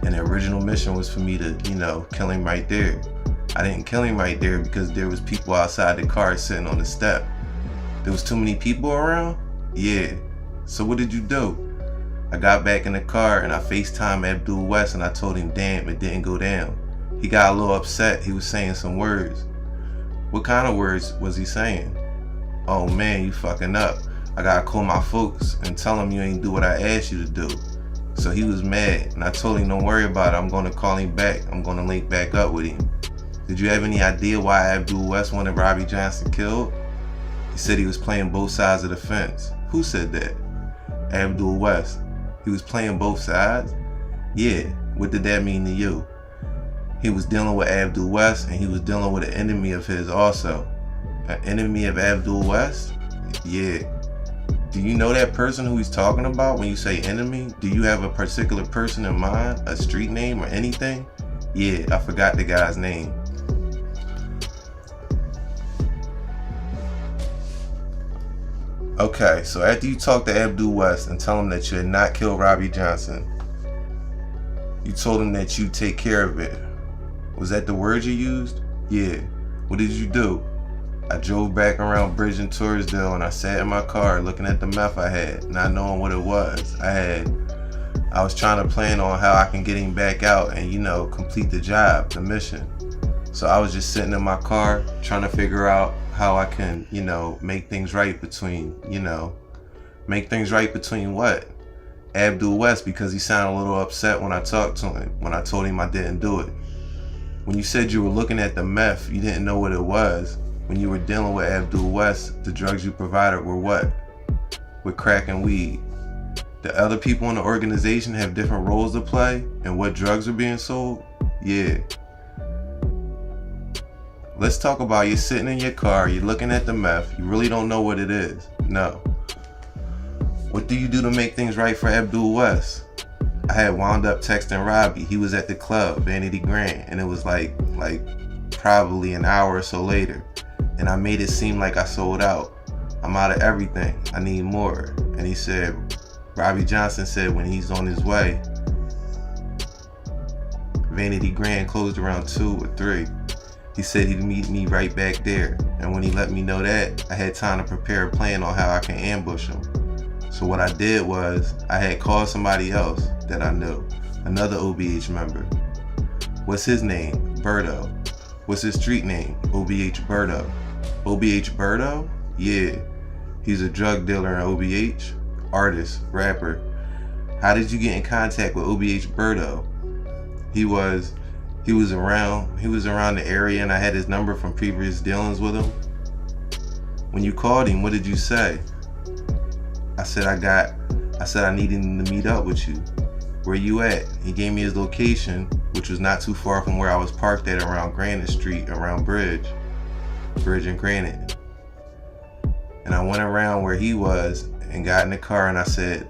And the original mission was for me to, kill him right there. I didn't kill him right there because there was people outside the car sitting on the step. There was too many people around? Yeah. So what did you do? I got back in the car and I FaceTimed Abdul West and I told him, damn, it didn't go down. He got a little upset. He was saying some words. What kind of words was he saying? Oh man, you fucking up. I gotta call my folks and tell them you ain't do what I asked you to do. So he was mad and I told him, don't worry about it. I'm gonna call him back. I'm gonna link back up with him. Did you have any idea why Abdul West wanted Robbie Johnson killed? He said he was playing both sides of the fence. Who said that? Abdul West. He was playing both sides? Yeah. What did that mean to you? He was dealing with Abdul West and he was dealing with an enemy of his also. An enemy of Abdul West? Yeah. Do you know that person who he's talking about when you say enemy? Do you have a particular person in mind? A street name or anything? Yeah, I forgot the guy's name. Okay, so after you talk to Abdul West and tell him that you had not killed Robbie Johnson, You told him that you'd take care of it. Was that the word you used? Yeah. What did you do? I drove back around Bridge and Torresdale and I sat in my car looking at the meth I had, not knowing what it was. I was trying to plan on how I can get him back out and, complete the job, the mission. So I was just sitting in my car trying to figure out how I can, make things right between, make things right between what? Abdul West, because he sounded a little upset when I talked to him, when I told him I didn't do it. When you said you were looking at the meth, you didn't know what it was. When you were dealing with Abdul West, the drugs you provided were what? With crack and weed. The other people in the organization have different roles to play and what drugs are being sold? Yeah. Let's talk about you sitting in your car, you're looking at the meth, you really don't know what it is. No. What do you do to make things right for Abdul West? I had wound up texting Robbie. He was at the club, Vanity Grant, and it was like probably an hour or so later. And I made it seem like I sold out. I'm out of everything. I need more. And he said, Robbie Johnson said when he's on his way, Vanity Grant closed around 2 or 3. He said he'd meet me right back there. And when he let me know that, I had time to prepare a plan on how I can ambush him. So what I did was, I had called somebody else that I knew, another OBH member. What's his name? Berto. What's his street name? OBH Berto. OBH Berto? Yeah. He's a drug dealer in OBH, artist, rapper. How did you get in contact with OBH Berto? He was around the area and I had his number from previous dealings with him. When you called him, what did you say? I said I needed him to meet up with you. Where you at? He gave me his location, which was not too far from where I was parked at around Granite Street, around Bridge and Granite. And I went around where he was and got in the car and I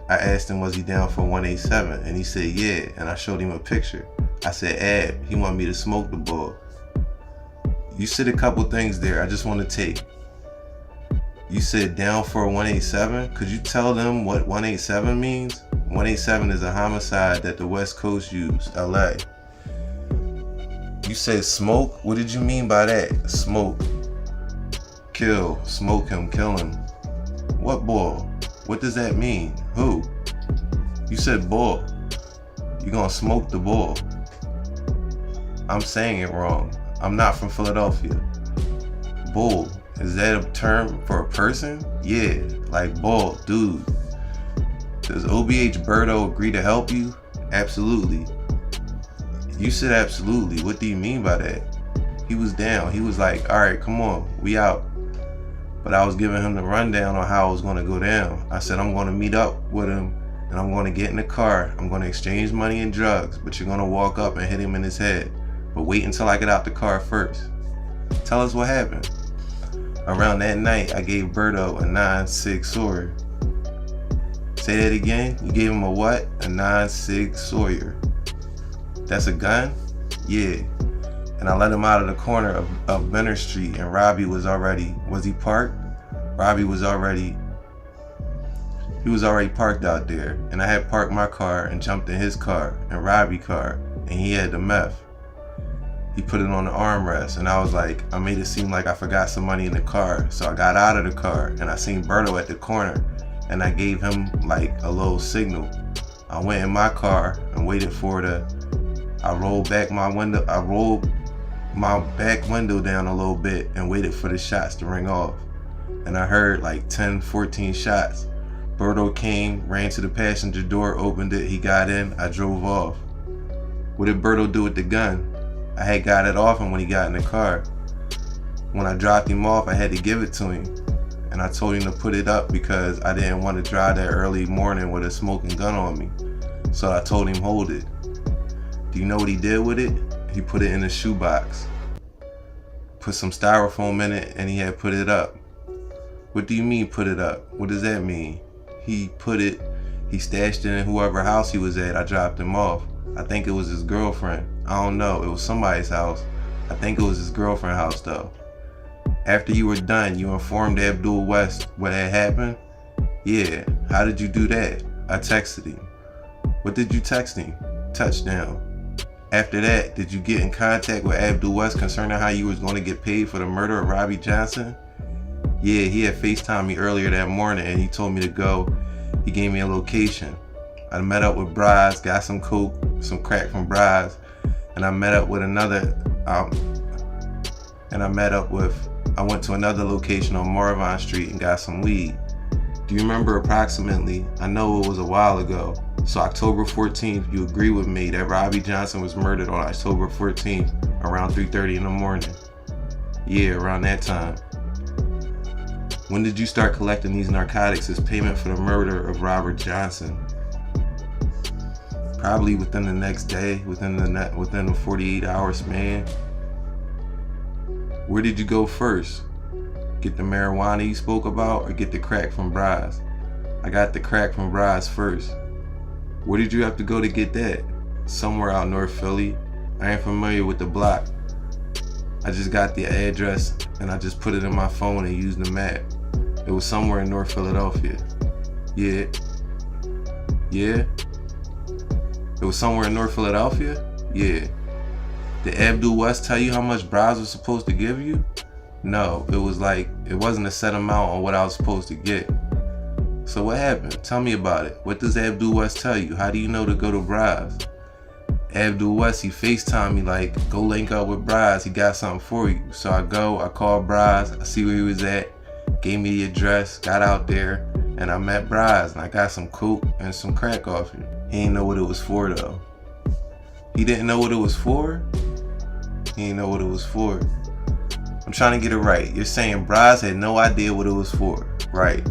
asked him was he down for 187? And he said yeah, and I showed him a picture. I said, Ab, he wanted me to smoke the ball. You said a couple things there I just want to take. You said down for 187? Could you tell them what 187 means? 187 is a homicide that the West Coast use, LA. You said smoke? What did you mean by that? Smoke. Kill. Smoke him, kill him. What ball? What does that mean? Who? You said ball. You gonna smoke the ball. I'm saying it wrong. I'm not from Philadelphia. Bull. Is that a term for a person? Yeah, like ball, dude. Does OBH Berto agree to help you? Absolutely. You said absolutely. What do you mean by that? He was down. He was like, all right, come on, we out. But I was giving him the rundown on how it was gonna go down. I said, I'm gonna meet up with him and I'm gonna get in the car. I'm gonna exchange money and drugs, but you're gonna walk up and hit him in his head. But wait until I get out the car first. Tell us what happened. Around that night, I gave Berto a 9.6 Sawyer. Say that again? You gave him a what? A 9.6 Sawyer. That's a gun? Yeah. And I let him out of the corner of Benner Street and Robbie was he parked? Robbie was already parked out there. And I had parked my car and jumped in his car and Robbie's car and he had the meth. He put it on the armrest and I was like, I made it seem like I forgot some money in the car. So I got out of the car and I seen Berto at the corner and I gave him like a little signal. I went in my car and waited for I rolled my back window down a little bit and waited for the shots to ring off. And I heard like 10, 14 shots. Berto came, ran to the passenger door, opened it, he got in, I drove off. What did Berto do with the gun? I had got it off him when he got in the car. When I dropped him off, I had to give it to him. And I told him to put it up because I didn't want to drive that early morning with a smoking gun on me. So I told him hold it. Do you know what he did with it? He put it in a shoebox. Put some styrofoam in it and he had put it up. What do you mean put it up? What does that mean? He stashed it in whoever house he was at. I dropped him off. I think it was his girlfriend. I don't know, it was somebody's house. I think it was his girlfriend's house though. After you were done, you informed Abdul West what had happened? Yeah, how did you do that? I texted him. What did you text him? Touchdown. After that, did you get in contact with Abdul West concerning how you was going to get paid for the murder of Robbie Johnson? Yeah, he had FaceTimed me earlier that morning and he told me to go. He gave me a location. I met up with Braz, got some coke, some crack from Braz, and I met up with I went to another location on Marvine Street and got some weed. Do you remember approximately? I know it was a while ago. So October 14th, you agree with me that Robbie Johnson was murdered on October 14th around 3:30 in the morning? Yeah, around that time. When did you start collecting these narcotics as payment for the murder of Robert Johnson? Probably within the next day, within the 48-hour span. Where did you go first? Get the marijuana you spoke about or get the crack from Braz? I got the crack from Braz first. Where did you have to go to get that? Somewhere out North Philly. I ain't familiar with the block. I just got the address and I just put it in my phone and used the map. It was somewhere in North Philadelphia. Yeah. Yeah? It was somewhere in North Philadelphia? Yeah. Did Abdul West tell you how much Braz was supposed to give you? No, it wasn't a set amount on what I was supposed to get. So what happened? Tell me about it. What does Abdul West tell you? How do you know to go to Braz? Abdul West, he FaceTimed me like, go link up with Braz, he got something for you. So I call Braz, I see where he was at, gave me the address, got out there, and I met Braz, and I got some coke and some crack off him. He didn't know what it was for though. He didn't know what it was for? He didn't know what it was for. I'm trying to get it right. You're saying Braz had no idea what it was for, right?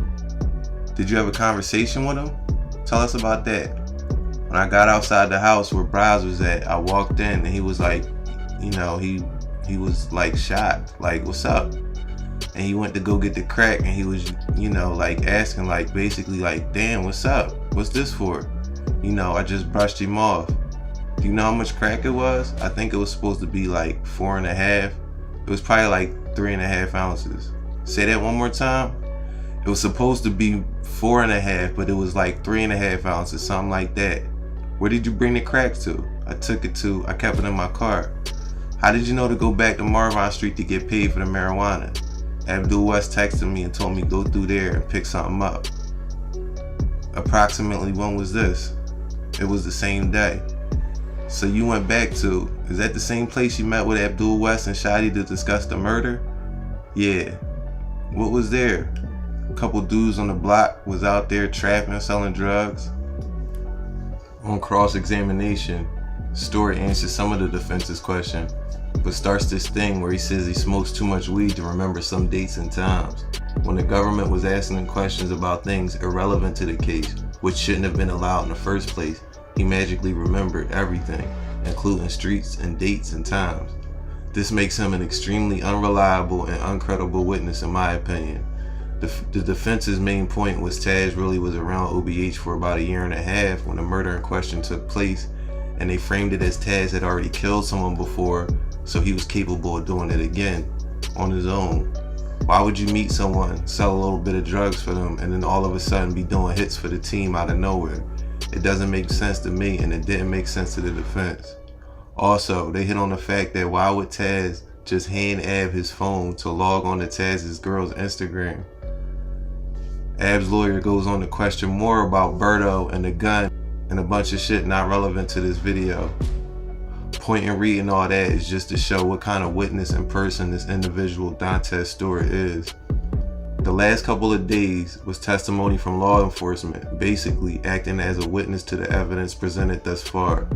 Did you have a conversation with him? Tell us about that. When I got outside the house where Braz was at, I walked in and he was like, he was like shocked, like, what's up? And he went to go get the crack and he was, like asking like, basically like, damn, what's up? What's this for? I just brushed him off. Do you know how much crack it was? I think it was supposed to be like 4.5. It was probably like 3.5 ounces. Say that one more time. It was supposed to be 4.5, but it was like 3.5 ounces, something like that. Where did you bring the crack to? I kept it in my car. How did you know to go back to Marvine Street to get paid for the marijuana? Abdul West texted me and told me go through there and pick something up. Approximately when was this? It was the same day. So you went back to, is that the same place you met with Abdul West and Shadi to discuss the murder? Yeah. What was there? A couple dudes on the block was out there trapping, selling drugs. On cross-examination, Stewart answers some of the defense's question, but starts this thing where he says he smokes too much weed to remember some dates and times. When the government was asking him questions about things irrelevant to the case, which shouldn't have been allowed in the first place, he magically remembered everything, including streets and dates and times. This makes him an extremely unreliable and uncredible witness in my opinion. The defense's main point was Taz really was around OBH for about 1.5 years when the murder in question took place, and they framed it as Taz had already killed someone before, so he was capable of doing it again, on his own. Why would you meet someone, sell a little bit of drugs for them, and then all of a sudden be doing hits for the team out of nowhere? It doesn't make sense to me, and it didn't make sense to the defense. Also, they hit on the fact that why would Taz just hand Ab his phone to log on to Taz's girl's Instagram? Ab's lawyer goes on to question more about Berto and the gun and a bunch of shit not relevant to this video. Point in reading all that is just to show what kind of witness and person this individual Dantes Stewart is. The last couple of days was testimony from law enforcement, basically acting as a witness to the evidence presented thus far.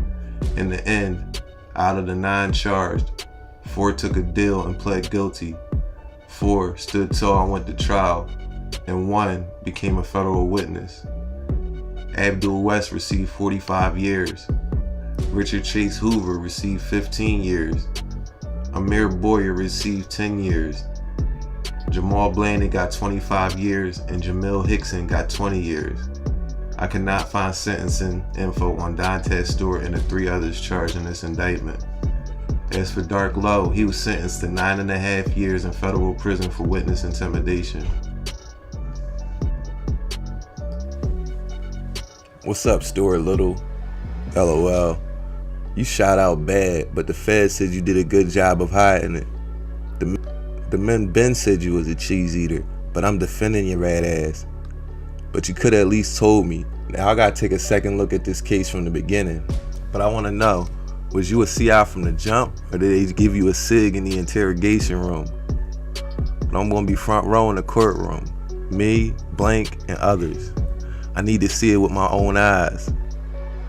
In the end, out of the 9 charged, 4 took a deal and pled guilty, 4 stood tall and went to trial, and 1 became a federal witness. Abdul West received 45 years. Richard Chase Hoover received 15 years. Amir Boyer received 10 years. Jamal Blandon got 25 years and Jamil Hickson got 20 years. I could not find sentencing info on Dantes Stewart and the 3 others charged in this indictment. As for Dark Lowe, he was sentenced to 9.5 years in federal prison for witness intimidation. What's up, Stuart Little? LOL. You shot out bad, but the feds said you did a good job of hiding it. The men Ben said you was a cheese eater, but I'm defending your rat ass. But you could at least told me. Now I gotta take a second look at this case from the beginning. But I wanna know, was you a CI from the jump, or did they give you a SIG in the interrogation room? But I'm gonna be front row in the courtroom. Me, Blank, and others. I need to see it with my own eyes.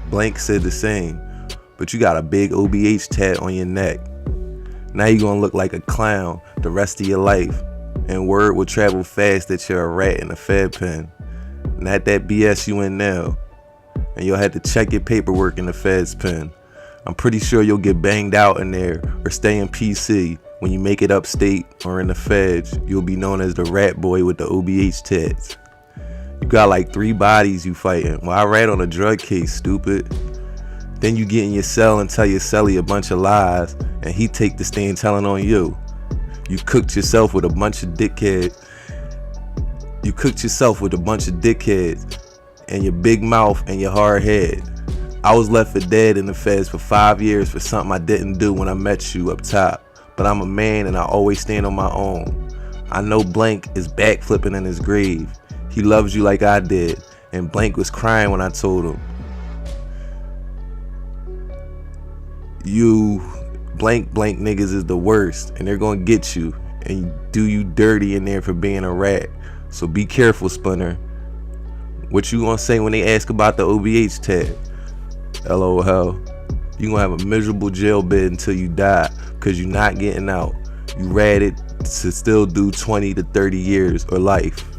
Blank said the same, but you got a big OBH tat on your neck. Now you're gonna look like a clown the rest of your life, and word will travel fast that you're a rat in a fed pen. Not that BS you in now, and you'll have to check your paperwork in the feds pen. I'm pretty sure you'll get banged out in there or stay in PC. When you make it upstate or in the feds, you'll be known as the rat boy with the OBH tats. You got like 3 bodies you fighting. Well, I rat on a drug case, stupid. Then you get in your cell and tell your cellie a bunch of lies, and he take the stand telling on you. You cooked yourself with a bunch of dickheads. And your big mouth and your hard head. I was left for dead in the feds for 5 years for something I didn't do when I met you up top. But I'm a man and I always stand on my own. I know Blank is backflipping in his grave. He loves you like I did, and Blank was crying when I told him. You blank niggas is the worst, and they're gonna get you and do you dirty in there for being a rat. So be careful, Splinter. What you gonna say when they ask about the OBH tab? LOL. You gonna have a miserable jail bed until you die, cause you're not getting out. You ratted to still do 20 to 30 years or life.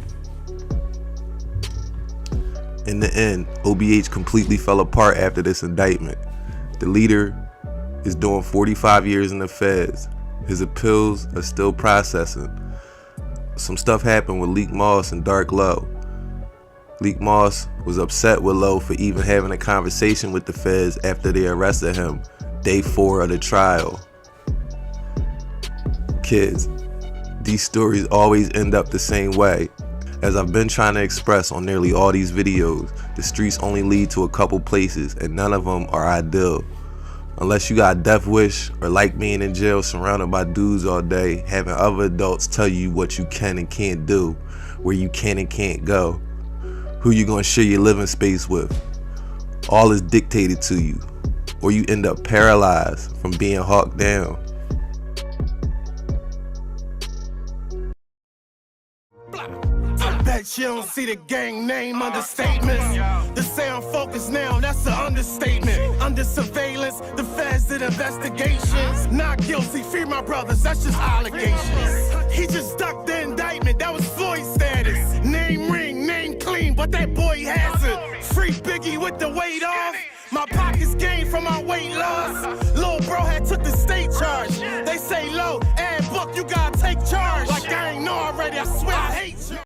In the end, OBH completely fell apart after this indictment. The leader is doing 45 years in the feds. His appeals are still processing. Some stuff happened with Leak Moss and Dark Low. Leak Moss was upset with Low for even having a conversation with the feds after they arrested him, day 4 of the trial. Kids, these stories always end up the same way. As I've been trying to express on nearly all these videos, the streets only lead to a couple places and none of them are ideal. Unless you got a death wish or like being in jail surrounded by dudes all day, having other adults tell you what you can and can't do, where you can and can't go, who you gonna share your living space with. All is dictated to you, or you end up paralyzed from being hawked down. Bet you don't see the gang name understatements. To say I'm focused now, that's an understatement. Under surveillance, the feds did investigations. Not guilty, free my brothers, that's just allegations. He just ducked the indictment, that was Floyd status. Name ring, name clean, but that boy has it. Free Biggie with the weight off. My pockets gained from my weight loss. Lil' bro had took the state charge. They say low, and book, you gotta take charge. Like I ain't know already, I swear I hate you.